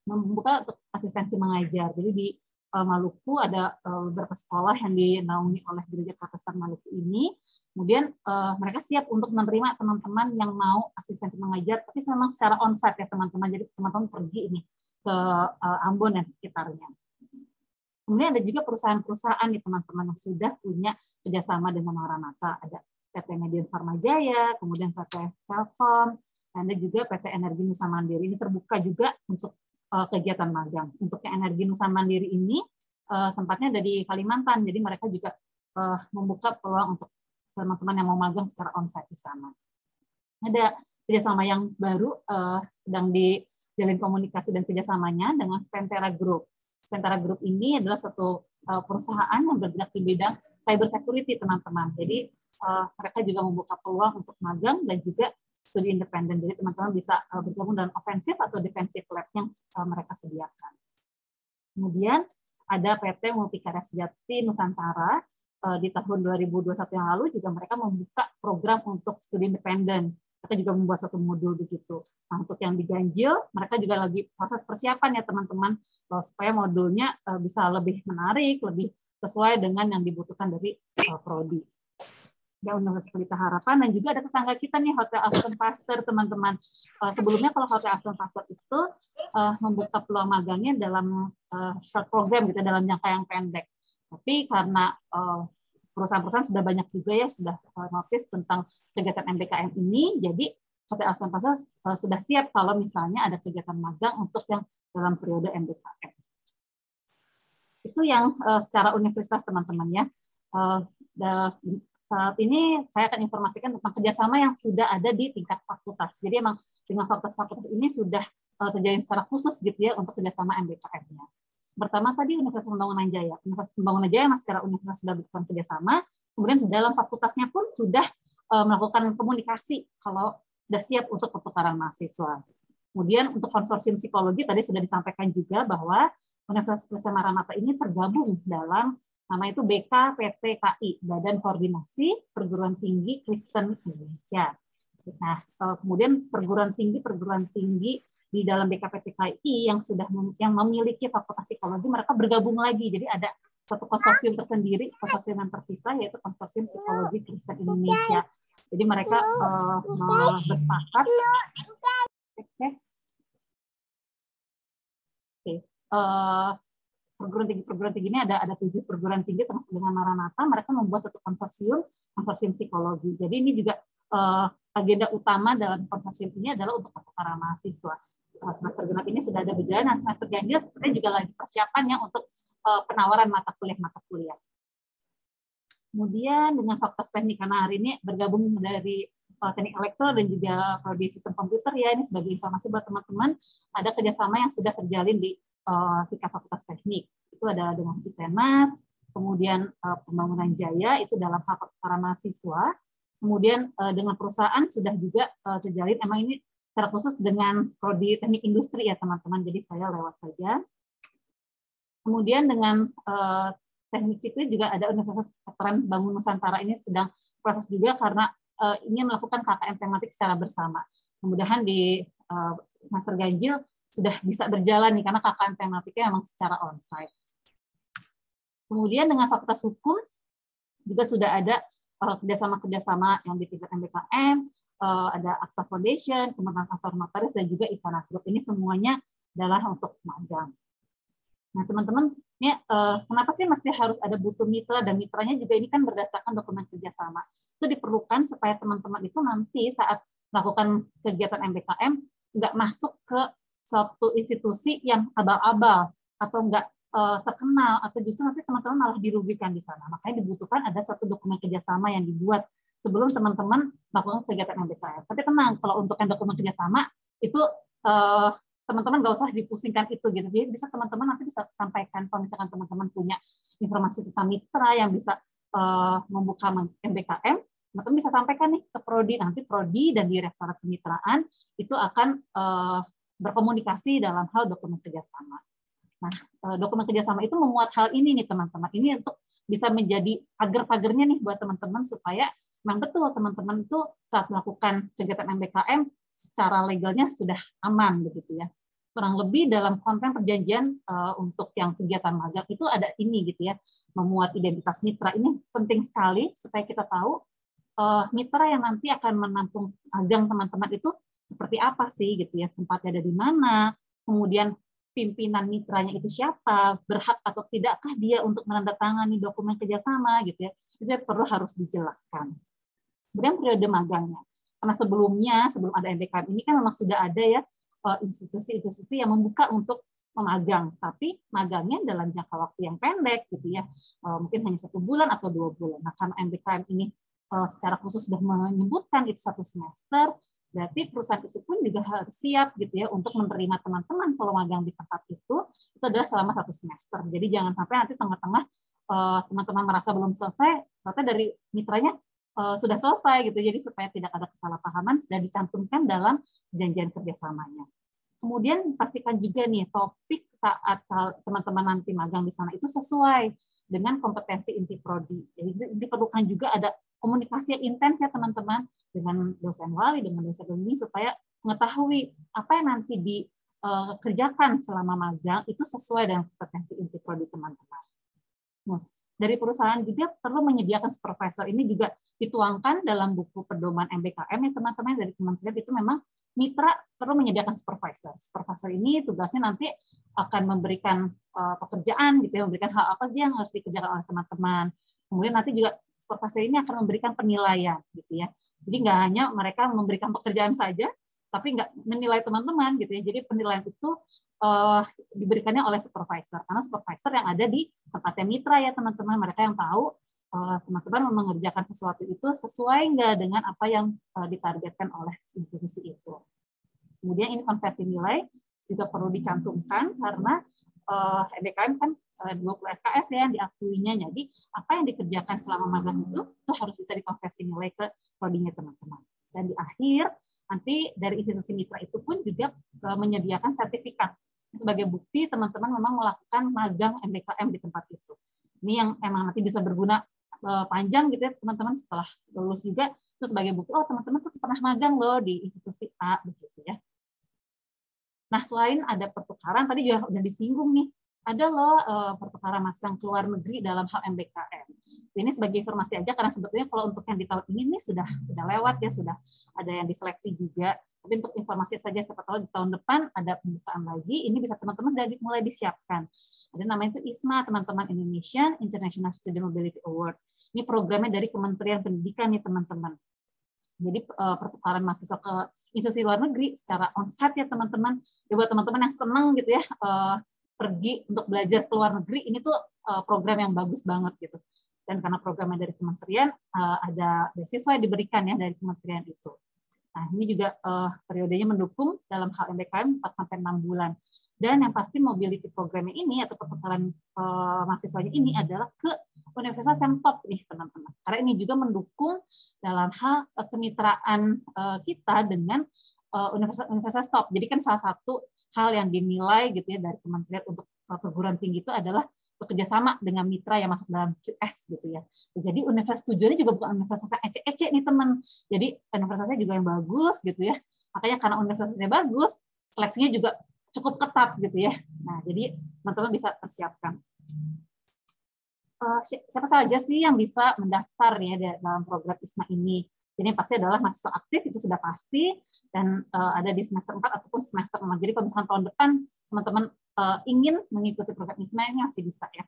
membuka untuk asistensi mengajar. Jadi di Maluku ada beberapa sekolah yang dinaungi oleh Gereja Protestan Maluku ini. Kemudian mereka siap untuk menerima teman-teman yang mau asistensi mengajar, tapi memang secara onsite ya teman-teman. Jadi teman-teman pergi ini ke Ambon dan sekitarnya. Kemudian ada juga perusahaan-perusahaan nih teman-teman yang sudah punya kerjasama dengan Maranatha. Ada PT Medion Farma Jaya, kemudian PT Telkom, ada juga PT Energi Nusa Mandiri. Ini terbuka juga untuk kegiatan magang. Untuk yang Energi Nusa Mandiri ini tempatnya ada di Kalimantan, jadi mereka juga membuka peluang untuk teman-teman yang mau magang secara onsite di sana. Ada kerjasama yang baru sedang dijalin komunikasi dan kerjasamanya dengan Spentera Group. Spentera Group ini adalah suatu perusahaan yang bergerak di bidang cyber security teman-teman. Jadi mereka juga membuka peluang untuk magang dan juga studi independen. Jadi teman-teman bisa bergabung dalam offensive atau defensive lab yang mereka sediakan. Kemudian ada PT Multikarya Sejati Nusantara di tahun 2021 yang lalu juga mereka membuka program untuk studi independen. Mereka juga membuat satu modul begitu. Nah, untuk yang di Ganjil, mereka juga lagi proses persiapan ya teman-teman supaya modulnya bisa lebih menarik, lebih sesuai dengan yang dibutuhkan dari prodi. Ya, Universitas Pelita Harapan dan juga ada tetangga kita nih Hotel Aston Pasteur teman-teman. Sebelumnya kalau Hotel Aston Pasteur itu membuka peluang magangnya dalam short program gitu dalam jangka yang pendek. Tapi karena perusahaan-perusahaan sudah banyak juga ya sudah notice tentang kegiatan MBKM ini, jadi Hotel Aston Pasteur sudah siap kalau misalnya ada kegiatan magang untuk yang dalam periode MBKM. Itu yang secara universitas teman-teman ya. Saat ini saya akan informasikan tentang kerjasama yang sudah ada di tingkat fakultas. Jadi memang dengan fakultas-fakultas ini sudah terjalin secara khusus gitu ya untuk kerjasama MBKM-nya. Pertama tadi Universitas Pembangunan Jaya. Universitas Pembangunan Jaya yang secara universitas sudah melakukan kerjasama. Kemudian di dalam fakultasnya pun sudah melakukan komunikasi kalau sudah siap untuk pertukaran mahasiswa. Kemudian untuk konsorsium psikologi tadi sudah disampaikan juga bahwa Universitas Maranatha ini tergabung dalam nama itu BKPTKI, Badan Koordinasi Perguruan Tinggi Kristen Indonesia. Nah, kemudian perguruan tinggi di dalam BKPTKI yang sudah memiliki fakultas psikologi, mereka bergabung lagi. Jadi ada satu konsorsium tersendiri, konsorsium yang terpisah yaitu Konsorsium Psikologi Kristen Indonesia. Jadi mereka bersepakat. Perguruan tinggi ini ada 7 perguruan tinggi termasuk dengan Maranatha. Mereka membuat satu konsorsium psikologi. Jadi ini juga agenda utama dalam konsorsium ini adalah untuk pertukaran mahasiswa. Semester genap ini sudah ada berjalan, dan semester ganjil sebenarnya juga lagi persiapannya untuk penawaran mata kuliah. Kemudian dengan fakultas teknik, karena hari ini bergabung dari teknik elektro dan juga prodi sistem komputer ya, ini sebagai informasi buat teman-teman, ada kerjasama yang sudah terjalin di tingkat fakultas teknik. Itu adalah dengan ITENAS, kemudian Pembangunan Jaya itu dalam hak para mahasiswa, kemudian dengan perusahaan sudah juga terjalin, emang ini secara khusus dengan prodi teknik industri ya teman-teman, jadi saya lewat saja. Kemudian dengan teknik sipil juga ada Universitas Veteran Bangun Nusantara, ini sedang proses juga karena ingin melakukan KKN tematik secara bersama. Mudah-mudahan di semester ganjil sudah bisa berjalan nih karena KKN tematiknya memang secara onsite. Kemudian dengan Fakultas Hukum juga sudah ada kerjasama yang di tingkat MBKM, ada AXA Foundation, Kementerian Kantor Notaris, dan juga Istana Group. Ini semuanya adalah untuk magang. Nah, teman-teman, ini kenapa sih mesti harus ada butuh mitra, dan mitranya juga ini kan berdasarkan dokumen kerjasama. Itu diperlukan supaya teman-teman itu nanti saat melakukan kegiatan MBKM nggak masuk ke suatu institusi yang abal-abal atau nggak terkenal, atau justru nanti teman-teman malah dirugikan di sana. Makanya dibutuhkan ada satu dokumen kerjasama yang dibuat sebelum teman-teman melakukan kegiatan MBKM. Tapi tenang, kalau untuk yang dokumen kerjasama itu teman-teman nggak usah dipusingkan itu gitu. Jadi bisa teman-teman nanti bisa sampaikan kalau misalkan teman-teman punya informasi tentang mitra yang bisa membuka MBKM, teman-teman bisa sampaikan nih ke Prodi. Nanti Prodi dan Direktorat Kemitraan itu akan berkomunikasi dalam hal dokumen kerjasama. Nah, dokumen kerjasama itu memuat hal ini nih teman-teman. Ini untuk bisa menjadi pagar-pagarnya nih buat teman-teman supaya memang betul teman-teman itu saat melakukan kegiatan MBKM secara legalnya sudah aman begitu ya. Kurang lebih dalam konten perjanjian untuk yang kegiatan magang itu ada ini gitu ya, memuat identitas mitra. Ini penting sekali supaya kita tahu mitra yang nanti akan menampung magang teman-teman itu seperti apa sih gitu ya, tempatnya ada di mana, kemudian pimpinan mitranya itu siapa, berhak atau tidakkah dia untuk menandatangani dokumen kerjasama gitu ya, itu harus dijelaskan. Kemudian periode magangnya. Karena sebelum ada MBKM ini kan memang sudah ada ya institusi-institusi yang membuka untuk memagang, tapi magangnya dalam jangka waktu yang pendek gitu ya, mungkin hanya 1 bulan atau 2 bulan. Nah, karena MBKM ini secara khusus sudah menyebutkan itu 1 semester, berarti perusahaan itu pun juga harus siap gitu ya untuk menerima teman-teman kalau magang di tempat itu adalah selama 1 semester. Jadi jangan sampai nanti tengah-tengah teman-teman merasa belum selesai, ternyata dari mitranya sudah selesai gitu. Jadi supaya tidak ada kesalahpahaman sudah dicantumkan dalam perjanjian kerjasamanya. Kemudian pastikan juga nih topik saat teman-teman nanti magang di sana itu sesuai dengan kompetensi inti prodi. Jadi diperlukan juga ada komunikasi yang intens ya teman-teman dengan dosen wali, dengan dosen bimbing supaya mengetahui apa yang nanti dikerjakan selama magang itu sesuai dengan kompetensi inti prodi teman-teman. Nah, dari perusahaan juga perlu menyediakan supervisor. Ini juga dituangkan dalam buku pedoman MBKM ya teman-teman, dari kementerian itu memang mitra perlu menyediakan supervisor. Supervisor ini tugasnya nanti akan memberikan pekerjaan gitu ya, memberikan hal apa yang harus dikerjakan oleh teman-teman. Kemudian nanti juga supervisor ini akan memberikan penilaian gitu ya. Jadi nggak hanya mereka memberikan pekerjaan saja, tapi nggak menilai teman-teman gitu ya. Jadi penilaian itu diberikannya oleh supervisor, karena supervisor yang ada di tempatnya mitra ya teman-teman, mereka yang tahu teman-teman mengerjakan sesuatu itu sesuai nggak dengan apa yang ditargetkan oleh institusi itu. Kemudian ini konversi nilai juga perlu dicantumkan karena MBKM kan 20 SKS ya yang diakuinya, jadi apa yang dikerjakan selama magang itu harus bisa dikonversi nilai ke prodinya teman-teman. Dan di akhir nanti dari institusi mitra itu pun juga menyediakan sertifikat sebagai bukti teman-teman memang melakukan magang MBKM di tempat itu. Ini yang emang nanti bisa berguna panjang gitu ya teman-teman setelah lulus juga, itu sebagai bukti oh teman-teman tuh pernah magang loh di institusi A begitu ya. Nah, selain ada pertukaran tadi juga udah disinggung nih, ada loh pertukaran mahasiswa ke luar negeri dalam hal MBKM. Ini sebagai informasi aja karena sebetulnya kalau untuk yang di tahun ini sudah lewat ya, sudah ada yang diseleksi juga. Tapi untuk informasi saja, siapa tahu di tahun depan ada pembukaan lagi, ini bisa teman-teman dari mulai disiapkan. Ada namanya itu ISMA, teman-teman, Indonesian International Student Mobility Award. Ini programnya dari Kementerian Pendidikan nih teman-teman. Jadi pertukaran mahasiswa ke institusi luar negeri secara on-site ya teman-teman. Ya, buat teman-teman yang senang gitu ya pergi untuk belajar ke luar negeri, ini tuh program yang bagus banget gitu. Dan karena programnya dari kementerian ada beasiswa yang diberikan ya dari kementerian itu. Nah, ini juga periodenya mendukung dalam hal MBKM 4-6 bulan. Dan yang pasti mobility programnya ini atau pertukaran mahasiswanya ini adalah ke universitas yang top nih teman-teman. Karena ini juga mendukung dalam hal kemitraan kita dengan universitas top. Jadi kan salah satu hal yang dinilai gitu ya dari kementerian untuk perguruan tinggi itu adalah bekerja sama dengan mitra yang masuk dalam QS gitu ya. Jadi universitas tujuannya juga bukan universitas yang ece-ece nih teman. Jadi universitasnya juga yang bagus gitu ya. Makanya karena universitasnya bagus, seleksinya juga cukup ketat gitu ya. Nah, jadi teman-teman bisa persiapkan. Siapa saja sih yang bisa mendaftar ya dalam program ISMA ini? Jadi yang pasti adalah mahasiswa aktif, itu sudah pasti, dan ada di semester 4 ataupun semester 5. Jadi kalau misalkan tahun depan teman-teman ingin mengikuti program ISMA ini masih bisa ya.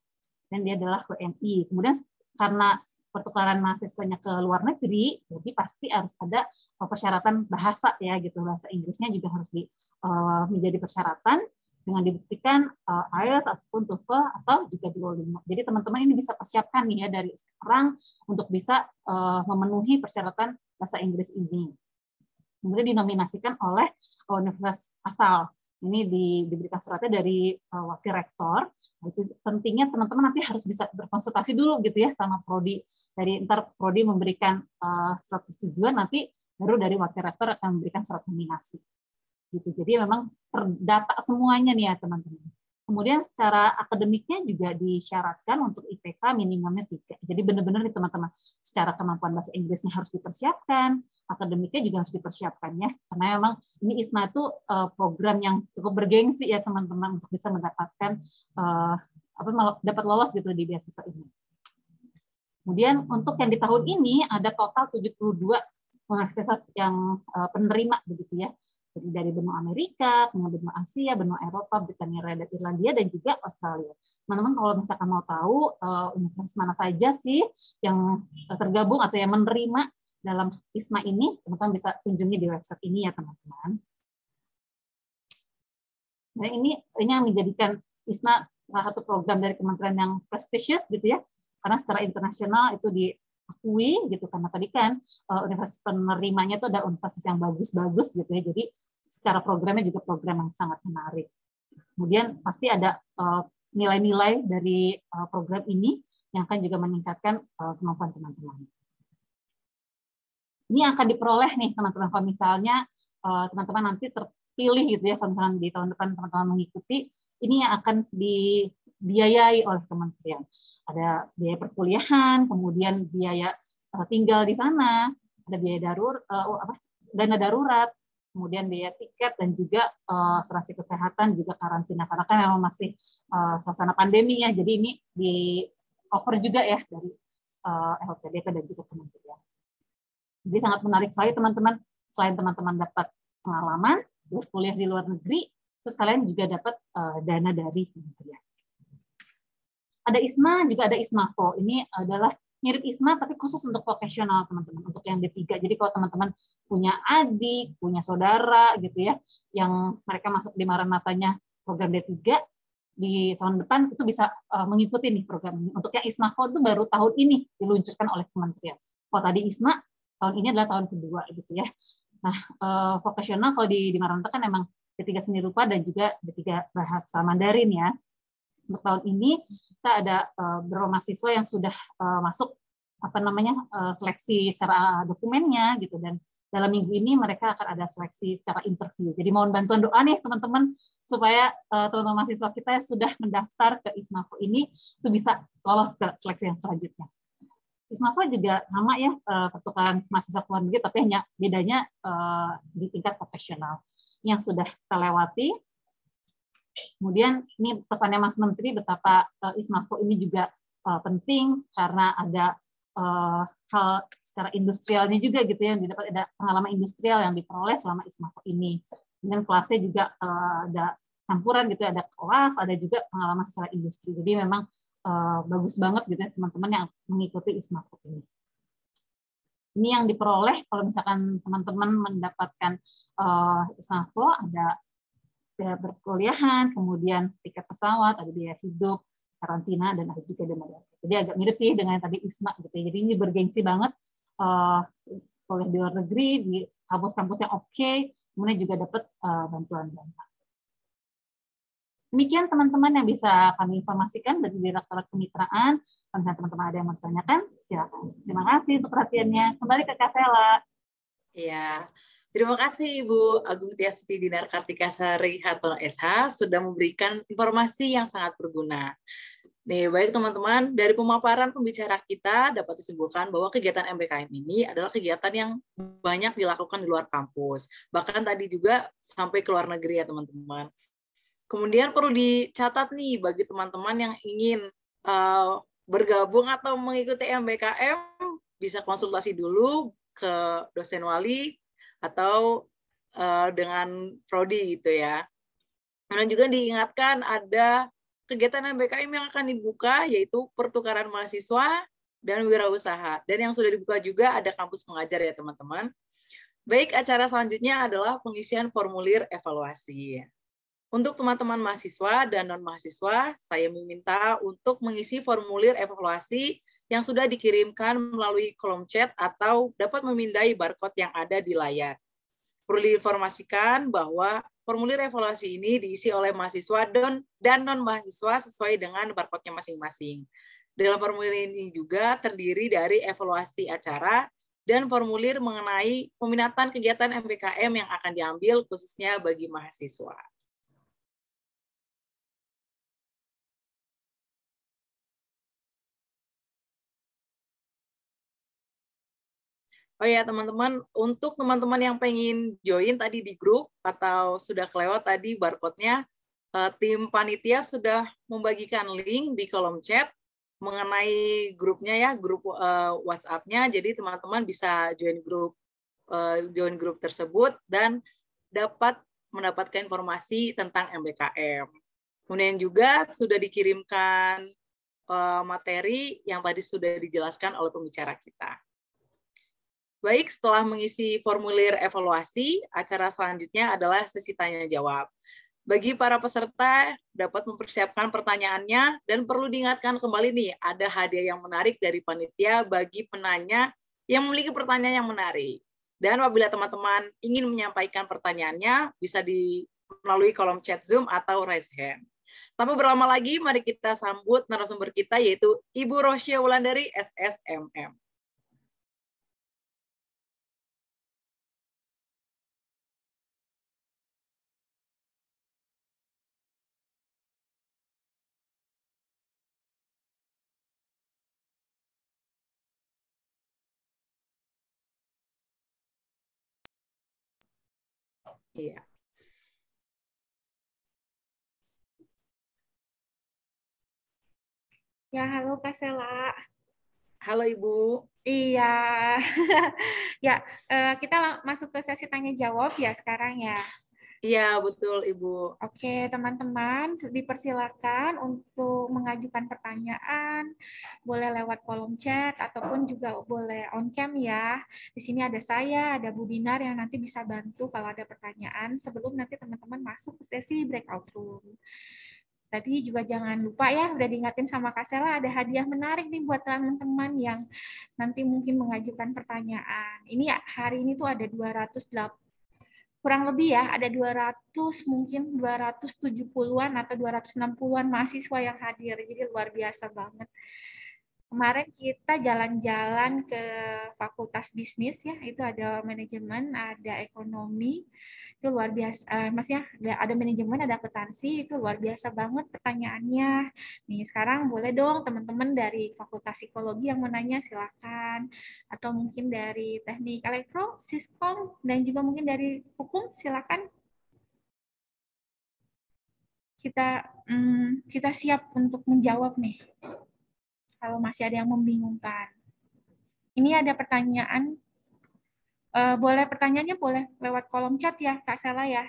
Dan dia adalah WNI. Kemudian karena pertukaran mahasiswanya ke luar negeri, jadi pasti harus ada persyaratan bahasa ya gitu. Bahasa Inggrisnya juga harus menjadi persyaratan. dengan dibuktikan IELTS ataupun TOEFL atau juga Duolingo. Jadi teman-teman ini bisa persiapkan nih ya dari sekarang untuk bisa memenuhi persyaratan bahasa Inggris ini. Kemudian dinominasikan oleh universitas asal. Ini diberikan suratnya dari wakil rektor. Itu pentingnya teman-teman nanti harus bisa berkonsultasi dulu gitu ya sama prodi. Dari ntar prodi memberikan surat persetujuan, nanti baru dari wakil rektor akan memberikan surat nominasi. Gitu. Jadi memang terdata semuanya nih ya teman-teman. Kemudian secara akademiknya juga disyaratkan untuk IPK minimumnya 3. Jadi benar-benar nih teman-teman, secara kemampuan bahasa Inggrisnya harus dipersiapkan, akademiknya juga harus dipersiapkan ya. Karena memang ini ISMA itu program yang cukup bergengsi ya teman-teman untuk bisa mendapatkan dapat lolos gitu di beasiswa ini. Kemudian untuk yang di tahun ini ada total 72 universitas yang penerima begitu ya. Jadi dari benua Amerika, benua Asia, benua Eropa, Britania Raya, dan Irlandia, dan juga Australia. Teman-teman kalau misalkan mau tahu universitas mana saja sih yang tergabung atau yang menerima dalam ISMA ini, teman-teman bisa kunjungi di website ini ya teman-teman. Nah ini yang menjadikan ISMA salah satu program dari kementerian yang prestisius gitu ya, karena secara internasional itu diakui gitu, karena tadi kan universitas penerimanya itu ada universitas yang bagus-bagus gitu ya, jadi secara programnya juga program yang sangat menarik. Kemudian pasti ada nilai-nilai dari program ini yang akan juga meningkatkan kemampuan teman-teman. Ini yang akan diperoleh nih teman-teman kalau misalnya teman-teman nanti terpilih gitu ya, kalau misalnya di tahun depan teman-teman mengikuti, ini yang akan dibiayai oleh kementerian. Ada biaya perkuliahan, kemudian biaya tinggal di sana, ada biaya dana darurat, kemudian biaya tiket, dan juga asuransi kesehatan, juga karantina, karena kan memang masih suasana pandemi ya, jadi ini di cover juga ya dari LPDP dan juga kementerian. Jadi sangat menarik sekali teman-teman, selain teman-teman dapat pengalaman berkuliah di luar negeri, terus kalian juga dapat dana dari kementerian. Ada ISMA, juga ada ISMAVO. Ini adalah mirip ISMA tapi khusus untuk profesional teman-teman, untuk yang D3. Jadi kalau teman-teman punya adik, punya saudara gitu ya, yang mereka masuk di Maranatanya program D3, di tahun depan itu bisa mengikuti nih program ini. Untuk yang ISMAVO itu baru tahun ini diluncurkan oleh kementerian. Kalau tadi ISMA, tahun ini adalah tahun kedua gitu ya. Nah, profesional kalau di Maranatha kan memang D3 seni rupa dan juga D3 bahasa Mandarin ya. Untuk tahun ini kita ada beberapa mahasiswa yang sudah masuk seleksi secara dokumennya gitu, dan dalam minggu ini mereka akan ada seleksi secara interview. Jadi mohon bantuan doa nih teman-teman supaya teman-teman mahasiswa kita yang sudah mendaftar ke ISMAVO ini itu bisa lolos ke seleksi yang selanjutnya. ISMAVO juga sama ya, pertukaran mahasiswa ke luar negeri, tapi hanya bedanya di tingkat profesional yang sudah kita lewati. Kemudian ini pesannya Mas Menteri betapa ISMAVO ini juga penting karena ada hal secara industrialnya juga gitu ya, yang didapat, ada pengalaman industrial yang diperoleh selama ISMAVO ini. Kemudian kelasnya juga ada campuran gitu, ada kelas, ada juga pengalaman secara industri. Jadi memang bagus banget gitu ya teman-teman yang mengikuti ISMAVO ini. Ini yang diperoleh kalau misalkan teman-teman mendapatkan ISMAVO, ada biaya perkuliahan, kemudian tiket pesawat, ada biaya hidup, karantina, dan ada juga dana darurat. Jadi agak mirip sih dengan yang tadi ISMA gitu. Jadi ini bergengsi banget oleh di luar negeri, di kampus-kampus yang oke, kemudian juga dapat bantuan dana. Demikian teman-teman yang bisa kami informasikan dari Direktorat Kemitraan. Kalau misalnya teman-teman ada yang mau ditanyakan, silakan. Terima kasih untuk perhatiannya. Kembali ke Kak Sela. Iya. Terima kasih Ibu Agung Tiastuti Dinar Kartika Sari Hartono SH sudah memberikan informasi yang sangat berguna. Nih, baik teman-teman, dari pemaparan pembicara kita dapat disimpulkan bahwa kegiatan MBKM ini adalah kegiatan yang banyak dilakukan di luar kampus. Bahkan tadi juga sampai ke luar negeri ya teman-teman. Kemudian perlu dicatat nih bagi teman-teman yang ingin bergabung atau mengikuti MBKM, bisa konsultasi dulu ke dosen wali atau dengan prodi gitu ya. Dan juga diingatkan ada kegiatan MBKM yang akan dibuka, yaitu pertukaran mahasiswa dan wirausaha. Dan yang sudah dibuka juga ada kampus mengajar ya teman-teman. Baik, acara selanjutnya adalah pengisian formulir evaluasi. Untuk teman-teman mahasiswa dan non-mahasiswa, saya meminta untuk mengisi formulir evaluasi yang sudah dikirimkan melalui kolom chat atau dapat memindai barcode yang ada di layar. Perlu diinformasikan bahwa formulir evaluasi ini diisi oleh mahasiswa dan non-mahasiswa sesuai dengan barcode-nya masing-masing. Dalam formulir ini juga terdiri dari evaluasi acara dan formulir mengenai peminatan kegiatan MBKM yang akan diambil khususnya bagi mahasiswa. Oh ya teman-teman, untuk teman-teman yang pengen join tadi di grup atau sudah kelewat tadi barcode-nya, tim panitia sudah membagikan link di kolom chat mengenai grupnya ya, grup WhatsApp-nya. Jadi teman-teman bisa join grup tersebut dan dapat mendapatkan informasi tentang MBKM. Kemudian juga sudah dikirimkan materi yang tadi sudah dijelaskan oleh pembicara kita. Baik, setelah mengisi formulir evaluasi, acara selanjutnya adalah sesi tanya-jawab. Bagi para peserta, dapat mempersiapkan pertanyaannya, dan perlu diingatkan kembali nih, ada hadiah yang menarik dari panitia bagi penanya yang memiliki pertanyaan yang menarik. Dan apabila teman-teman ingin menyampaikan pertanyaannya, bisa melalui kolom chat Zoom atau raise hand. Tanpa berlama lagi, mari kita sambut narasumber kita, yaitu Ibu Rosia Wulandari, SSMM. Iya. Ya, halo Kak Sela. Halo Ibu. Iya. Ya, kita masuk ke sesi tanya jawab ya sekarang ya. Iya, betul Ibu. Oke, teman-teman, dipersilakan untuk mengajukan pertanyaan, boleh lewat kolom chat, ataupun juga boleh on cam ya. Di sini ada saya, ada Bu Dinar yang nanti bisa bantu kalau ada pertanyaan sebelum nanti teman-teman masuk ke sesi breakout room. Tadi juga jangan lupa ya, udah diingatin sama Kak Sela, ada hadiah menarik nih buat teman-teman yang nanti mungkin mengajukan pertanyaan. Ini ya, hari ini tuh ada 208, kurang lebih ya, ada 200, mungkin 270-an atau 260-an mahasiswa yang hadir, jadi luar biasa banget. Kemarin kita jalan-jalan ke Fakultas Bisnis ya, itu ada manajemen, ada ekonomi, itu luar biasa. Maksudnya ada manajemen, ada akuntansi, itu luar biasa banget pertanyaannya. Nih sekarang boleh dong teman-teman dari Fakultas Psikologi yang mau nanya silakan, atau mungkin dari Teknik Elektro, Siskom, dan juga mungkin dari Hukum silakan. Kita siap untuk menjawab nih. Kalau masih ada yang membingungkan. Ini ada pertanyaan. Boleh pertanyaannya boleh lewat kolom chat ya, Kak Sela ya.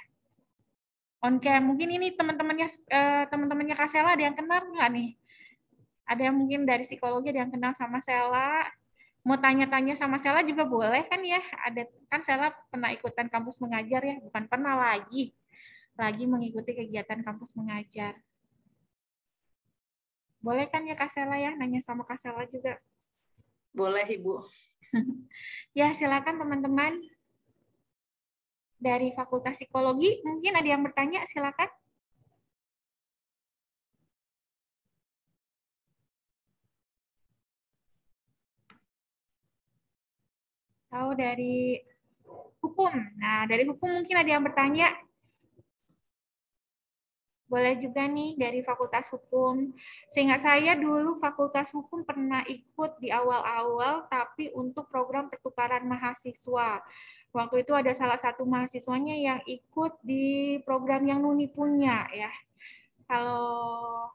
On cam. Mungkin ini teman-temannya Kak Sela ada yang kenal nggak nih? Ada yang mungkin dari psikologi ada yang kenal sama Sela. Mau tanya-tanya sama Sela juga boleh kan ya? Ada kan Sela pernah ikutan kampus mengajar ya, bukan pernah lagi mengikuti kegiatan kampus mengajar. Boleh kan ya Kak Sela ya, nanya sama Kak Sela juga? Boleh Ibu. Ya silakan teman-teman dari Fakultas Psikologi, mungkin ada yang bertanya, silakan. Atau dari Hukum. Nah, dari Hukum mungkin ada yang bertanya. Boleh juga nih dari Fakultas Hukum. Seingat saya dulu Fakultas Hukum pernah ikut di awal-awal, tapi untuk program pertukaran mahasiswa. Waktu itu ada salah satu mahasiswanya yang ikut di program yang Nuni punya ya. Kalau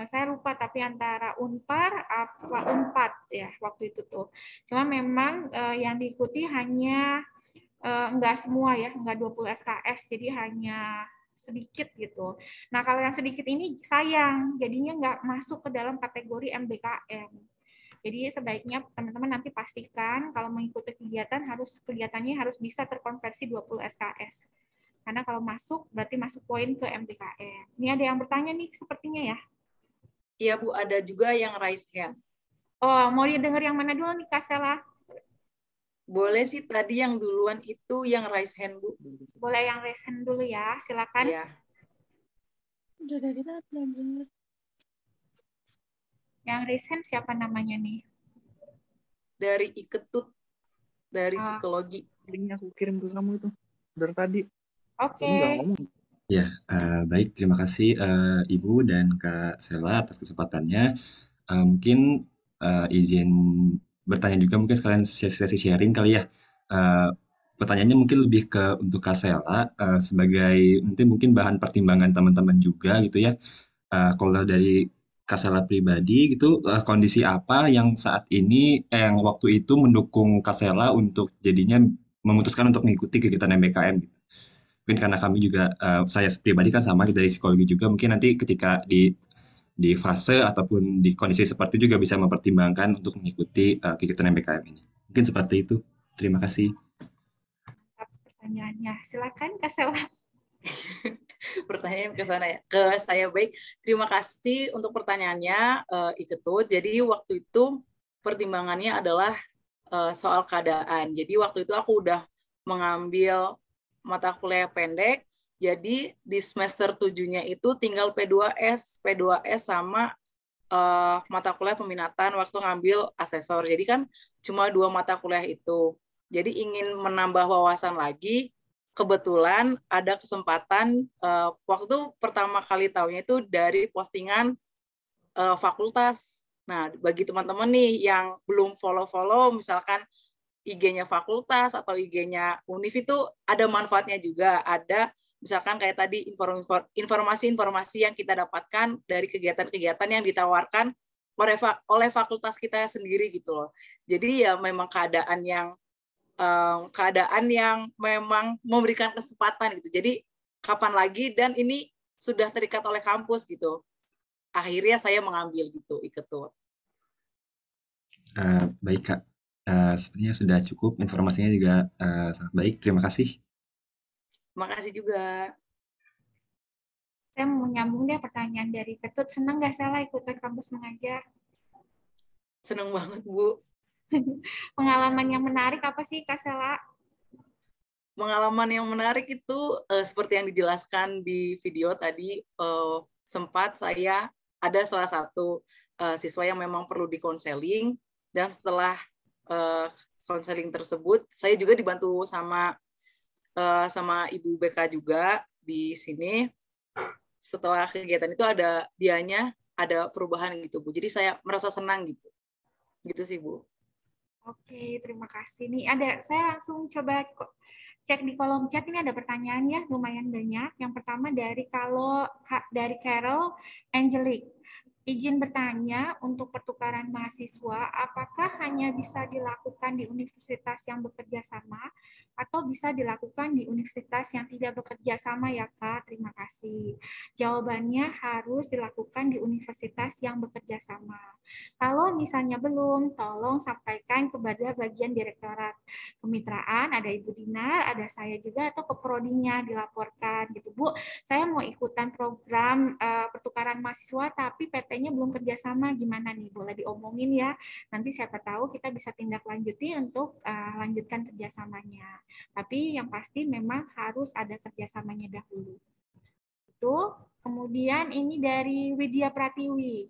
saya lupa, tapi antara Unpar apa Unpad ya waktu itu tuh. Cuma memang yang diikuti hanya enggak semua ya, enggak 20 SKS, jadi hanya sedikit gitu. Nah kalau yang sedikit ini sayang, jadinya nggak masuk ke dalam kategori MBKM. Jadi sebaiknya teman-teman nanti pastikan kalau mengikuti kegiatan kegiatannya harus bisa terkonversi 20 SKS. Karena kalau masuk berarti masuk poin ke MBKM. Ini ada yang bertanya nih sepertinya ya. Iya Bu, ada juga yang raise hand. Oh, mau didengar yang mana dulu nih Kak Sela? Boleh sih tadi yang duluan itu yang raise hand Bu. Boleh yang raise hand dulu ya, silakan. Iya. Udah dari tadi bener. Yang raise hand siapa namanya nih? Dari Iketut, dari psikologi. Linknya aku kirim ke kamu itu dari tadi. Oke. Kamu nggak ngomong. Ya, baik. Terima kasih Ibu dan Kak Sela atas kesempatannya. Mungkin izin bertanya juga, mungkin sekalian sesi sharing kali ya. Pertanyaannya mungkin lebih ke untuk Kak Sela sebagai mungkin bahan pertimbangan teman-teman juga gitu ya. Kalau dari Kak Sela pribadi gitu, kondisi apa yang saat ini, yang waktu itu mendukung Kak Sela untuk jadinya memutuskan untuk mengikuti kegiatan MBKM gitu. Mungkin karena kami juga, saya pribadi kan sama dari psikologi juga, mungkin nanti ketika di fase ataupun di kondisi seperti itu juga bisa mempertimbangkan untuk mengikuti kegiatan MBKM ini. Mungkin seperti itu. Terima kasih. Pertanyaannya, silakan Kak Sela. Pertanyaan ke sana ya. Ke saya baik. Terima kasih untuk pertanyaannya Iketut. Jadi waktu itu pertimbangannya adalah soal keadaan. Jadi waktu itu aku udah mengambil mata kuliah pendek, jadi di semester 7-nya itu tinggal P2S sama mata kuliah peminatan waktu ngambil asesor. Jadi kan cuma 2 mata kuliah itu. Jadi ingin menambah wawasan lagi, kebetulan ada kesempatan waktu pertama kali tahunya itu dari postingan fakultas. Nah, bagi teman-teman nih yang belum follow-follow, misalkan IG-nya fakultas atau IG-nya Univ itu ada manfaatnya juga. Ada misalkan kayak tadi informasi-informasi yang kita dapatkan dari kegiatan-kegiatan yang ditawarkan oleh fakultas kita sendiri gitu loh. Jadi ya memang keadaan yang memang memberikan kesempatan gitu. Jadi kapan lagi, dan ini sudah terikat oleh kampus gitu. Akhirnya saya mengambil gitu Iketut. Baik Kak. Sepertinya sudah cukup, informasinya juga sangat baik. Terima kasih. Terima kasih juga. Saya mau nyambung deh pertanyaan dari Ketut. Senang nggak Sela ikutan kampus mengajar? Senang banget Bu. Pengalaman yang menarik apa sih Kak Sela? Pengalaman yang menarik itu seperti yang dijelaskan di video tadi, sempat saya ada salah satu siswa yang memang perlu dikonseling, dan setelah konseling tersebut, saya juga dibantu sama Ibu BK juga di sini. Setelah kegiatan itu ada perubahan gitu Bu. Jadi saya merasa senang gitu. Gitu sih Bu. Oke, terima kasih. Nih saya langsung coba cek di kolom chat, ini ada pertanyaan ya, lumayan banyak. Yang pertama dari Carol Angelic. Izin bertanya, untuk pertukaran mahasiswa, apakah hanya bisa dilakukan di universitas yang bekerja sama atau bisa dilakukan di universitas yang tidak bekerja sama ya Kak? Terima kasih. Jawabannya harus dilakukan di universitas yang bekerja sama. Kalau misalnya belum, tolong sampaikan kepada bagian direktorat kemitraan, ada Ibu Dinar, ada saya juga, atau ke prodinya dilaporkan gitu. Bu, saya mau ikutan program pertukaran mahasiswa tapi PT-nya belum kerjasama, gimana nih? Boleh diomongin ya. Nanti siapa tahu kita bisa tindak lanjuti untuk lanjutkan kerjasamanya. Tapi yang pasti memang harus ada kerjasamanya dahulu. Itu. Kemudian ini dari Widya Pratiwi.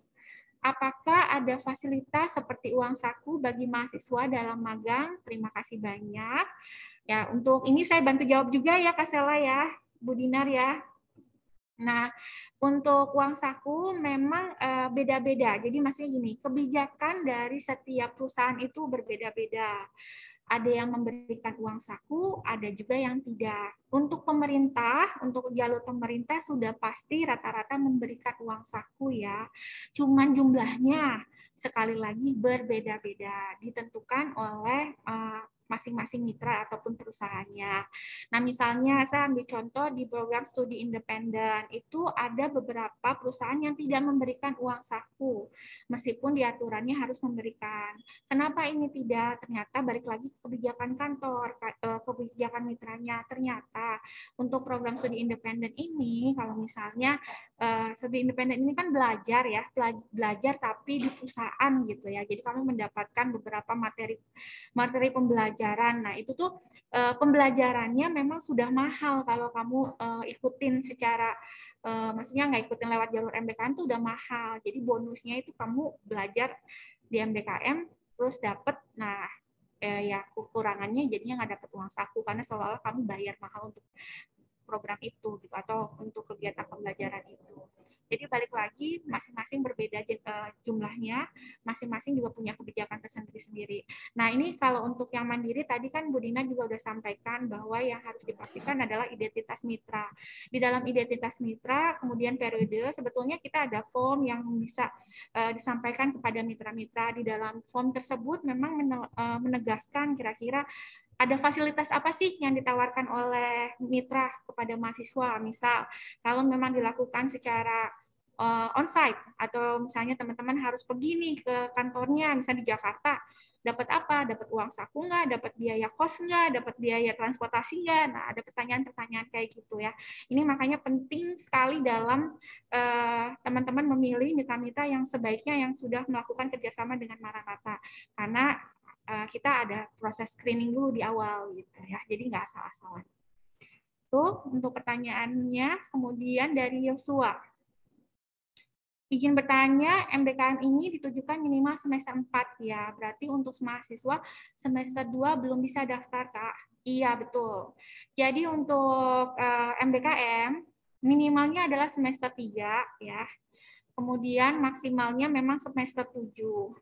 Apakah ada fasilitas seperti uang saku bagi mahasiswa dalam magang? Terima kasih banyak. Ya, untuk ini saya bantu jawab juga ya Kak Sela ya, Bu Dinar ya. Nah, untuk uang saku memang beda-beda. Jadi maksudnya gini, kebijakan dari setiap perusahaan itu berbeda-beda. Ada yang memberikan uang saku, ada juga yang tidak. Untuk pemerintah, untuk jalur pemerintah sudah pasti rata-rata memberikan uang saku ya. Cuman jumlahnya sekali lagi berbeda-beda, ditentukan oleh masing-masing mitra ataupun perusahaannya. Nah, misalnya saya ambil contoh di program studi independen, itu ada beberapa perusahaan yang tidak memberikan uang saku, meskipun di aturannya harus memberikan. Kenapa ini tidak? Ternyata balik lagi ke kebijakan kantor, kebijakan mitranya. Ternyata untuk program studi independen ini, kalau misalnya studi independen ini kan belajar ya, belajar tapi di perusahaan gitu ya. Jadi kamu mendapatkan beberapa materi pembelajaran. Nah, itu tuh pembelajarannya memang sudah mahal kalau kamu ikutin secara maksudnya nggak ikutin lewat jalur MBKM itu udah mahal. Jadi bonusnya itu kamu belajar di MBKM terus dapat, nah ya kekurangannya jadinya nggak dapat uang saku karena seolah-olah kamu bayar mahal untuk program itu gitu atau untuk kegiatan pembelajaran itu. Jadi balik lagi masing-masing berbeda jumlahnya, masing-masing juga punya kebijakan tersendiri-sendiri. Nah, ini kalau untuk yang mandiri tadi kan Bu Dina juga udah sampaikan bahwa yang harus dipastikan adalah identitas mitra. Di dalam identitas mitra, kemudian periode, sebetulnya kita ada form yang bisa disampaikan kepada mitra-mitra. Di dalam form tersebut memang menegaskan kira-kira ada fasilitas apa sih yang ditawarkan oleh mitra kepada mahasiswa. Misal, kalau memang dilakukan secara on-site, atau misalnya teman-teman harus pergi nih ke kantornya, misalnya di Jakarta, dapat apa? Dapat uang saku nggak? Dapat biaya kos nggak? Dapat biaya transportasi nggak? Nah, ada pertanyaan-pertanyaan kayak gitu ya. Ini makanya penting sekali dalam teman-teman memilih mitra-mitra yang sebaiknya yang sudah melakukan kerjasama dengan Maranatha. Karena kita ada proses screening dulu di awal gitu ya, jadi nggak asal-asalan. Itu untuk pertanyaannya. Kemudian dari Yosua, izin bertanya, MBKM ini ditujukan minimal semester 4 ya, berarti untuk mahasiswa semester 2 belum bisa daftar, Kak? Iya, betul. Jadi untuk MBKM minimalnya adalah semester 3 ya, kemudian maksimalnya memang semester 7.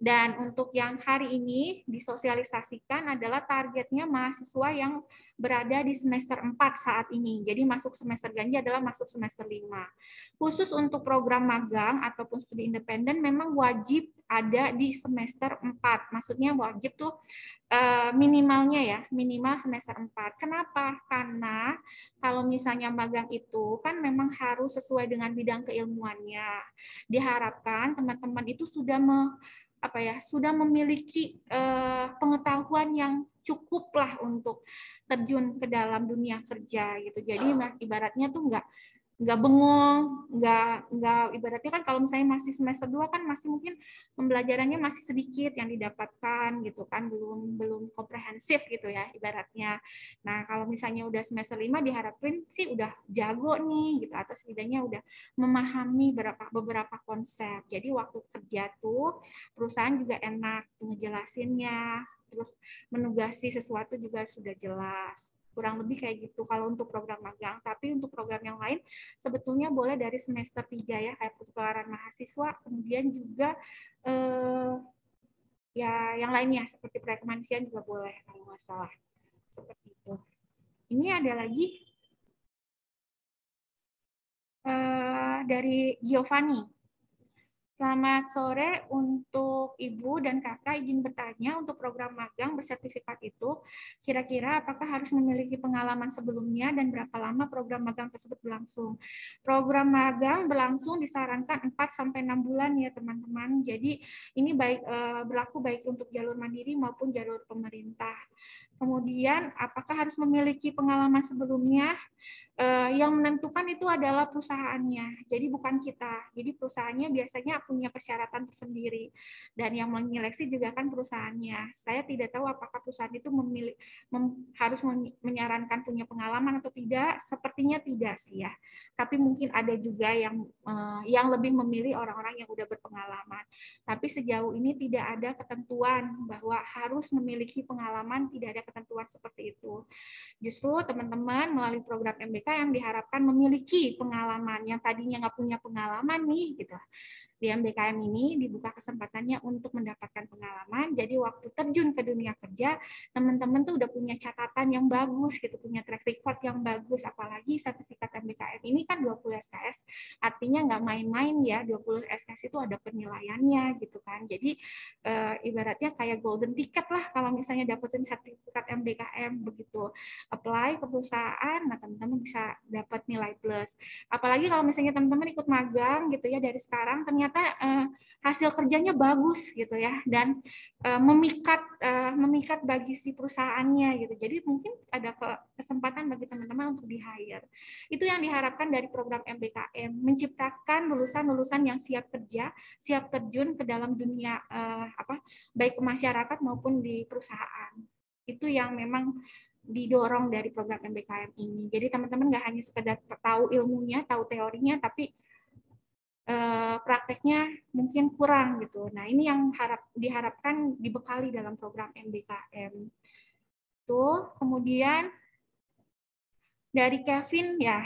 Dan untuk yang hari ini disosialisasikan adalah targetnya mahasiswa yang berada di semester 4 saat ini. Jadi masuk semester ganjil adalah masuk semester 5. Khusus untuk program magang ataupun studi independen memang wajib ada di semester 4. Maksudnya wajib tuh minimalnya ya, minimal semester 4. Kenapa? Karena kalau misalnya magang itu kan memang harus sesuai dengan bidang keilmuannya. Diharapkan teman-teman itu sudah sudah memiliki pengetahuan yang cukup lah untuk terjun ke dalam dunia kerja gitu. Jadi ibaratnya tuh nggak bengong, nggak ibaratnya kan kalau misalnya masih semester 2 kan masih mungkin pembelajarannya masih sedikit yang didapatkan gitu kan, belum komprehensif gitu ya ibaratnya. Nah, kalau misalnya udah semester 5 diharapin sih udah jago nih gitu, atau setidaknya udah memahami beberapa konsep. Jadi waktu kerja tuh perusahaan juga enak ngejelasinnya, terus menugasi sesuatu juga sudah jelas. Kurang lebih kayak gitu kalau untuk program magang. Tapi untuk program yang lain sebetulnya boleh dari semester 3 ya, kayak pertukaran mahasiswa, kemudian juga ya yang lainnya seperti perekonomian juga boleh kalau nggak salah. Seperti itu. Ini ada lagi dari Giovanni. Selamat sore untuk Ibu dan Kakak, izin bertanya untuk program magang bersertifikat itu, kira-kira apakah harus memiliki pengalaman sebelumnya dan berapa lama program magang tersebut berlangsung? Program magang berlangsung disarankan 4-6 bulan ya teman-teman, jadi ini berlaku baik untuk jalur mandiri maupun jalur pemerintah. Kemudian apakah harus memiliki pengalaman sebelumnya? Yang menentukan itu adalah perusahaannya, jadi bukan kita. Jadi perusahaannya biasanya punya persyaratan tersendiri, dan yang menyeleksi juga kan perusahaannya. Saya tidak tahu apakah perusahaan itu harus menyarankan punya pengalaman atau tidak. Sepertinya tidak sih ya. Tapi mungkin ada juga yang lebih memilih orang-orang yang udah berpengalaman. Tapi sejauh ini tidak ada ketentuan bahwa harus memiliki pengalaman, tidak ada ketentuan seperti itu. Justru teman-teman melalui program MBK yang diharapkan memiliki pengalaman, yang tadinya nggak punya pengalaman nih gitu, Di MBKM ini dibuka kesempatannya untuk mendapatkan pengalaman. Jadi waktu terjun ke dunia kerja, teman-teman tuh udah punya catatan yang bagus gitu, punya track record yang bagus. Apalagi sertifikat MBKM ini kan 20 SKS, artinya nggak main-main ya, 20 SKS itu ada penilaiannya gitu kan. Jadi ibaratnya kayak golden ticket lah kalau misalnya dapetin sertifikat MBKM, begitu apply ke perusahaan, nah teman-teman bisa dapat nilai plus. Apalagi kalau misalnya teman-teman ikut magang gitu ya dari sekarang, ternyata hasil kerjanya bagus gitu ya, dan memikat bagi si perusahaannya gitu. Jadi mungkin ada kesempatan bagi teman-teman untuk di-hire. Itu yang diharapkan dari program MBKM, menciptakan lulusan-lulusan yang siap kerja, siap terjun ke dalam dunia baik ke masyarakat maupun di perusahaan. Itu yang memang didorong dari program MBKM ini. Jadi teman-teman nggak hanya sekedar tahu ilmunya, tahu teorinya, tapi prakteknya mungkin kurang gitu. Nah, ini yang diharapkan dibekali dalam program MBKM. Tuh, kemudian dari Kevin ya,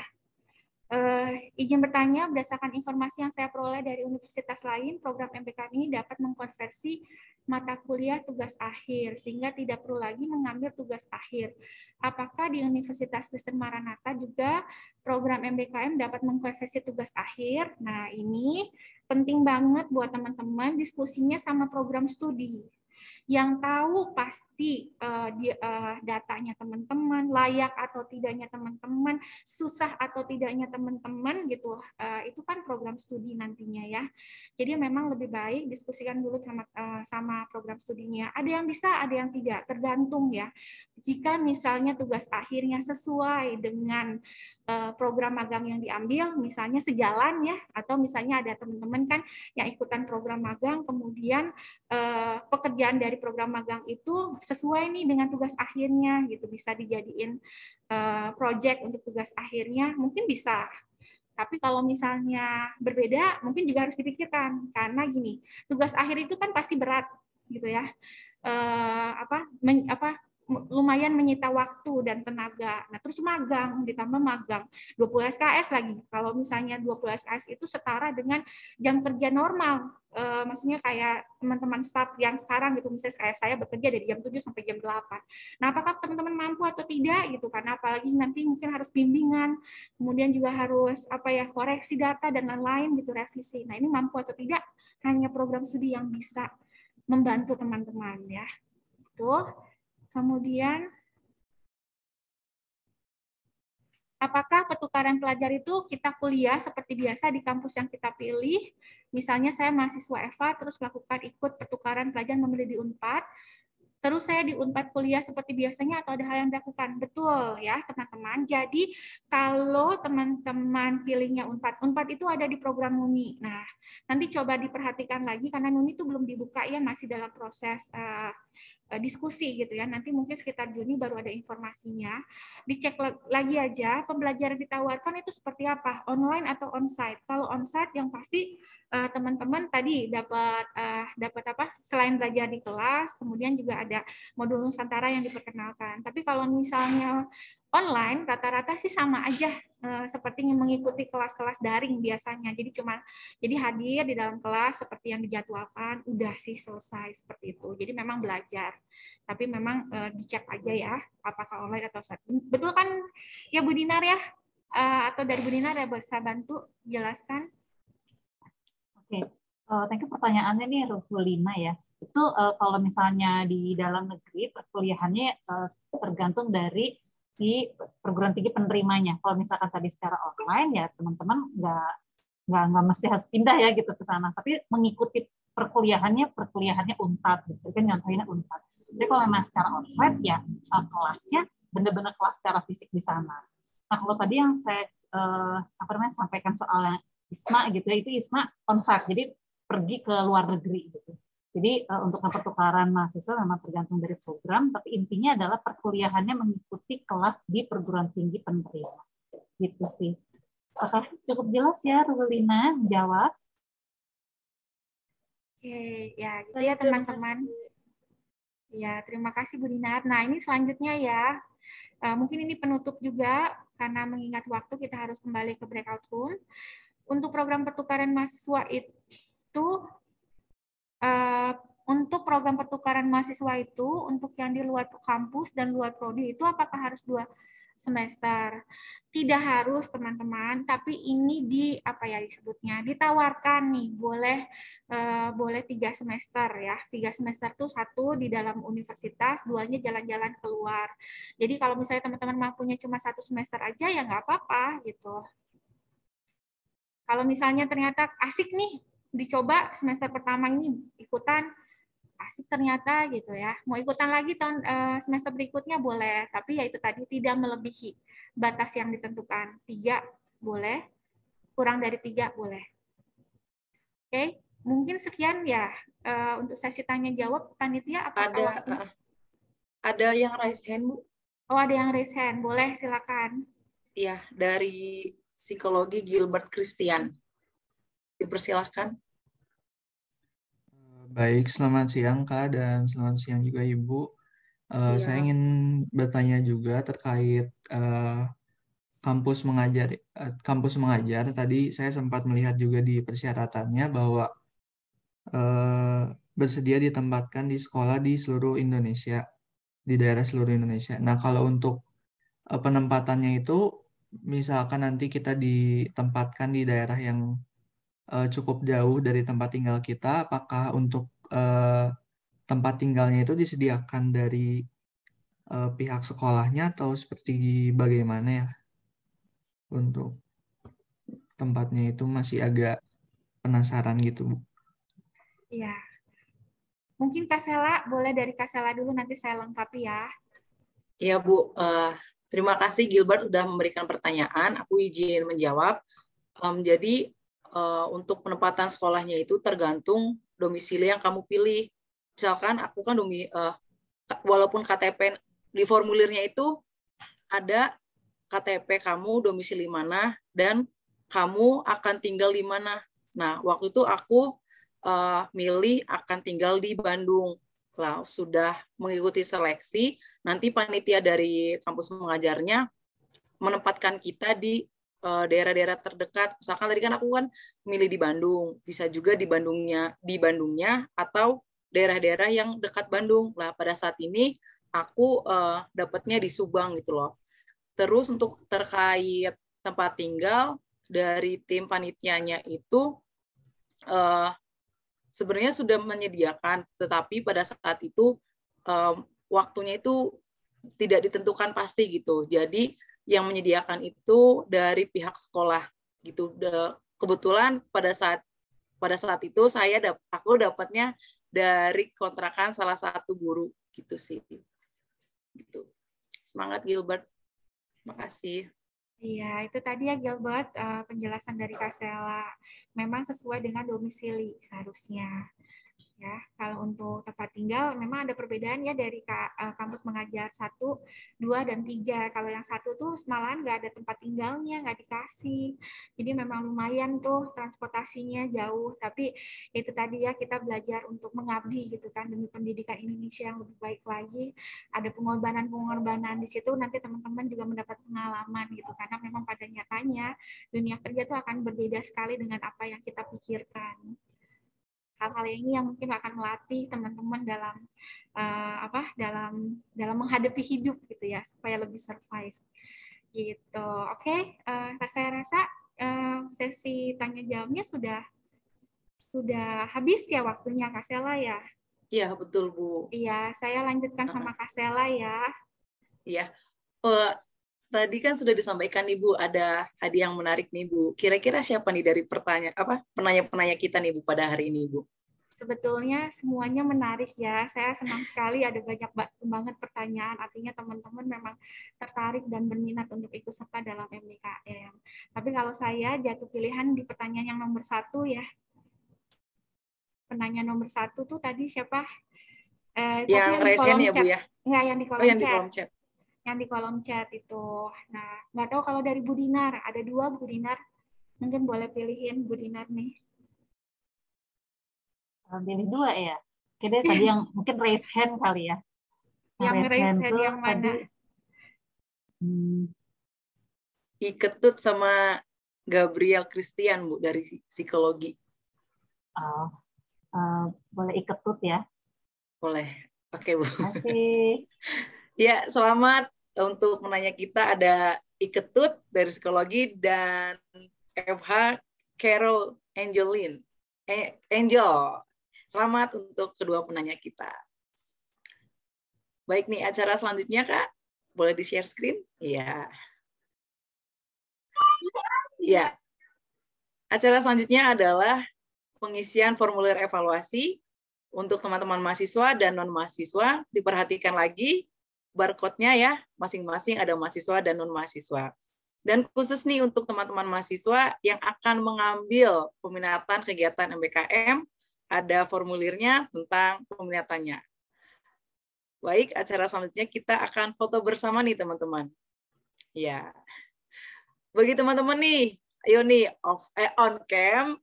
izin bertanya, berdasarkan informasi yang saya peroleh dari universitas lain, program MBKM ini dapat mengkonversi mata kuliah tugas akhir, sehingga tidak perlu lagi mengambil tugas akhir. Apakah di Universitas Kristen Maranatha juga program MBKM dapat mengkonversi tugas akhir? Nah, ini penting banget buat teman-teman diskusinya sama program studi. Yang tahu pasti datanya teman-teman, layak atau tidaknya teman-teman, susah atau tidaknya teman-teman gitu. Itu kan program studi nantinya ya. Jadi memang lebih baik diskusikan dulu sama program studinya. Ada yang bisa, ada yang tidak, tergantung ya. Jika misalnya tugas akhirnya sesuai dengan program magang yang diambil, misalnya sejalan ya, atau misalnya ada teman-teman kan yang ikutan program magang, kemudian pekerjaan dari program magang itu sesuai nih dengan tugas akhirnya gitu, bisa dijadiin project untuk tugas akhirnya, mungkin bisa. Tapi kalau misalnya berbeda, mungkin juga harus dipikirkan, karena gini, tugas akhir itu kan pasti berat gitu ya, lumayan menyita waktu dan tenaga. Nah, terus magang, ditambah magang 20 SKS lagi. Kalau misalnya 20 SKS itu setara dengan jam kerja normal. Maksudnya kayak teman-teman staff yang sekarang gitu, misalnya kayak saya bekerja dari jam 7 sampai jam 8. Nah, apakah teman-teman mampu atau tidak gitu, karena apalagi nanti mungkin harus bimbingan, kemudian juga harus koreksi data dan lain-lain gitu, revisi. Nah, ini mampu atau tidak, hanya program studi yang bisa membantu teman-teman ya. Tuh. Kemudian, apakah pertukaran pelajar itu kita kuliah seperti biasa di kampus yang kita pilih? Misalnya saya mahasiswa EVA, terus melakukan ikut pertukaran pelajar memilih di UNPAD, terus saya di UNPAD kuliah seperti biasanya atau ada hal yang dilakukan? Betul ya teman-teman. Jadi kalau teman-teman pilihnya UNPAD, UNPAD itu ada di program NUNI. Nah, nanti coba diperhatikan lagi karena NUNI itu belum dibuka ya, masih dalam proses diskusi gitu ya. Nanti mungkin sekitar Juni baru ada informasinya. Dicek lagi aja pembelajaran ditawarkan itu seperti apa, online atau onsite. Kalau onsite yang pasti teman-teman tadi dapat selain belajar di kelas, kemudian juga ada modul Nusantara yang diperkenalkan. Tapi kalau misalnya online rata-rata sih sama aja seperti mengikuti kelas-kelas daring biasanya. Jadi hadir di dalam kelas seperti yang dijadwalkan, udah sih selesai seperti itu. Jadi memang belajar. Tapi memang dicek aja ya apakah online atau offline. Betul kan ya Bu Dinar ya? Atau dari Bu Dinar ya bisa bantu jelaskan? Oke, thank you pertanyaannya nih Rufulina ya. Itu kalau misalnya di dalam negeri perkuliahannya tergantung dari si perguruan tinggi penerimanya. Kalau misalkan tadi secara online ya teman-teman nggak mesti harus pindah ya gitu ke sana, tapi mengikuti perkuliahannya UNPAD gitu kan, nyontohinnya UNPAD. Jadi kalau memang secara onsite ya kelasnya benar-benar kelas secara fisik di sana. Nah kalau tadi yang saya sampaikan soal ISMA gitu ya, itu ISMA onsite, jadi pergi ke luar negeri gitu. Jadi untuk pertukaran mahasiswa memang tergantung dari program, tapi intinya adalah perkuliahannya mengikuti kelas di perguruan tinggi penerima. Gitu sih. Apakah cukup jelas ya, Rulina jawab? Oke, ya gitu ya teman-teman. Ya, terima kasih Bu Dinar. Nah, ini selanjutnya ya. Mungkin ini penutup juga, karena mengingat waktu kita harus kembali ke breakout room. Untuk program pertukaran mahasiswa itu itu untuk program pertukaran mahasiswa itu untuk yang di luar kampus dan luar prodi itu apakah harus 2 semester? Tidak harus teman-teman, tapi ini disebutnya ditawarkan nih, boleh 3 semester ya. 3 semester tuh 1 di dalam universitas, 2-nya jalan-jalan keluar. Jadi kalau misalnya teman-teman mampunya cuma 1 semester aja ya nggak apa-apa gitu. Kalau misalnya ternyata asik nih dicoba semester pertama ini ikutan, asik ternyata gitu ya, mau ikutan lagi tahun semester berikutnya boleh, tapi ya itu tadi tidak melebihi batas yang ditentukan. 3 boleh, kurang dari 3 boleh. Oke, mungkin sekian ya untuk sesi tanya jawab. Panitia apakah ada yang raise hand, Bu? Oh, ada yang raise hand, boleh silakan. Iya, dari psikologi Gilbert Christian, dipersilahkan. Baik, selamat siang Kak dan selamat siang juga Ibu. Saya ingin bertanya juga terkait kampus mengajar. Tadi saya sempat melihat juga di persyaratannya bahwa bersedia ditempatkan di sekolah di seluruh Indonesia, di daerah seluruh Indonesia. Nah, kalau untuk penempatannya itu, misalkan nanti kita ditempatkan di daerah yang cukup jauh dari tempat tinggal kita, apakah untuk tempat tinggalnya itu disediakan dari pihak sekolahnya atau seperti bagaimana ya? Untuk tempatnya itu masih agak penasaran gitu, Bu. Iya. Mungkin Kak Sela, boleh dari Kak Sela dulu, nanti saya lengkapi ya. Iya, Bu. Terima kasih Gilbert sudah memberikan pertanyaan. Aku izin menjawab. Jadi, untuk penempatan sekolahnya itu tergantung domisili yang kamu pilih. Misalkan aku kan walaupun KTP di formulirnya itu ada KTP kamu domisili mana dan kamu akan tinggal di mana. Nah, waktu itu aku milih akan tinggal di Bandung. Lah, sudah mengikuti seleksi, nanti panitia dari kampus mengajarnya menempatkan kita di daerah-daerah terdekat. Misalkan tadi kan aku kan milih di Bandung, bisa juga di Bandungnya atau daerah-daerah yang dekat Bandung. Lah, pada saat ini aku dapatnya di Subang gitu loh. Terus untuk terkait tempat tinggal dari tim panitianya itu sebenarnya sudah menyediakan, tetapi pada saat itu waktunya itu tidak ditentukan pasti gitu. Jadi yang menyediakan itu dari pihak sekolah gitu. Kebetulan pada saat itu aku dapatnya dari kontrakan salah satu guru gitu sih. Gitu. Semangat Gilbert. Makasih. Iya, itu tadi ya Gilbert, penjelasan dari Kak Sela. Memang sesuai dengan domisili seharusnya. Ya, kalau untuk tempat tinggal memang ada perbedaan ya dari kampus mengajar 1, 2, dan 3. Kalau yang 1 tuh malahan nggak ada tempat tinggalnya, nggak dikasih. Jadi memang lumayan tuh transportasinya jauh. Tapi itu tadi ya kita belajar untuk mengabdi gitu kan demi pendidikan Indonesia yang lebih baik lagi. Ada pengorbanan-pengorbanan di situ, nanti teman-teman juga mendapat pengalaman gitu. Karena memang pada nyatanya dunia kerja tuh akan berbeda sekali dengan apa yang kita pikirkan. Hal-hal ini yang mungkin akan melatih teman-teman dalam dalam menghadapi hidup gitu ya, supaya lebih survive gitu. Oke, saya rasa sesi tanya jawabnya sudah habis ya waktunya Kak Sela ya. Iya betul Bu. Iya, saya lanjutkan sama Kak Sela ya. Iya. Tadi kan sudah disampaikan nih Bu, ada hadiah yang menarik nih Bu. Kira-kira siapa nih dari penanya-penanya kita nih Bu pada hari ini Bu? Sebetulnya semuanya menarik ya. Saya senang sekali ada banyak banget pertanyaan. Artinya teman-teman memang tertarik dan berminat untuk ikut serta dalam MBKM. Tapi kalau saya jatuh pilihan di pertanyaan yang nomor 1 ya. Penanya nomor 1 tuh tadi siapa? Yang raise hand ya Bu ya? Enggak, yang di kolom yang chat. Di kolom chat. Yang di kolom chat itu. Nah, nggak tahu kalau dari Bu Dinar. Ada 2 Bu Dinar. Mungkin boleh pilihin Bu Dinar nih. Pilih 2 ya. Oke, tadi yang mungkin raise hand kali ya. Yang raise hand yang mana? Iketut sama Gabriel Christian Bu dari psikologi. Boleh iketut ya? Boleh. Oke, Bu. Terima kasih. Ya, selamat untuk menanya kita ada Iketut dari psikologi dan FH Carol Angelin. Angel. Selamat untuk kedua penanya kita. Baik nih, acara selanjutnya Kak. Boleh di-share screen? Iya. Ya. Acara selanjutnya adalah pengisian formulir evaluasi untuk teman-teman mahasiswa dan non-mahasiswa. Diperhatikan lagi barcode-nya ya, masing-masing ada mahasiswa dan non-mahasiswa. Dan khusus nih untuk teman-teman mahasiswa yang akan mengambil peminatan kegiatan MBKM, ada formulirnya tentang peminatannya. Baik, acara selanjutnya kita akan foto bersama nih teman-teman. Ya. Bagi teman-teman nih, ayo nih on cam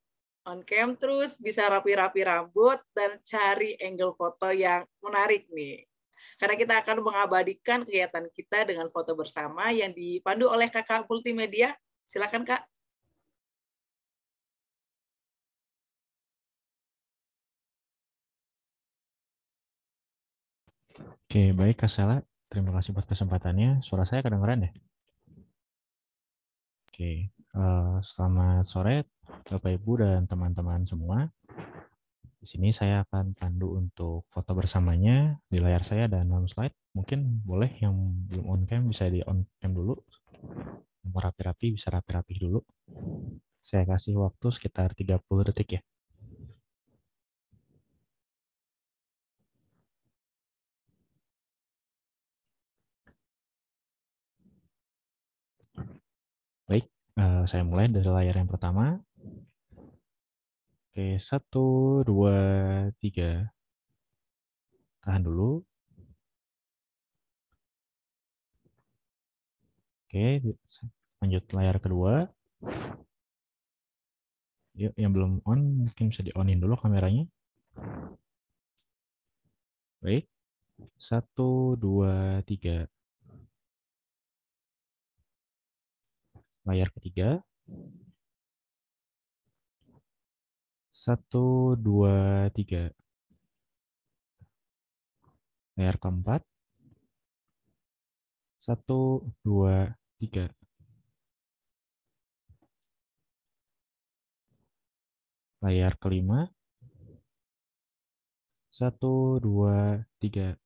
terus bisa rapi-rapi rambut dan cari angle foto yang menarik nih. Karena kita akan mengabadikan kegiatan kita dengan foto bersama yang dipandu oleh Kakak Multimedia. Silakan Kak. Oke, baik Kak Sela. Terima kasih buat kesempatannya. Suara saya kedengeran ya? Oke, selamat sore Bapak Ibu dan teman-teman semua. Di sini saya akan pandu untuk foto bersamanya di layar saya dan dalam slide. Mungkin boleh yang belum on cam bisa di on cam dulu. Mau rapi-rapi bisa rapi-rapi dulu. Saya kasih waktu sekitar 30 detik ya. Baik, saya mulai dari layar yang pertama. Oke, 1, 2, 3. Tahan dulu. Oke, lanjut layar kedua. Yuk, yang belum on mungkin bisa di-onin dulu kameranya. Baik, 1, 2, 3. Layar ketiga. 1, 2, 3. Layar keempat. 1, 2, 3. Layar kelima. 1, 2, 3.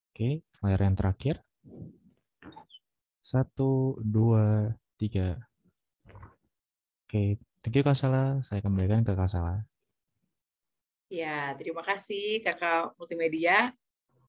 Oke, layar yang terakhir. 1, 2, 3. Oke, thank you Kak Sela. Saya kembalikan ke Kak Sela. Ya, terima kasih Kakak Multimedia.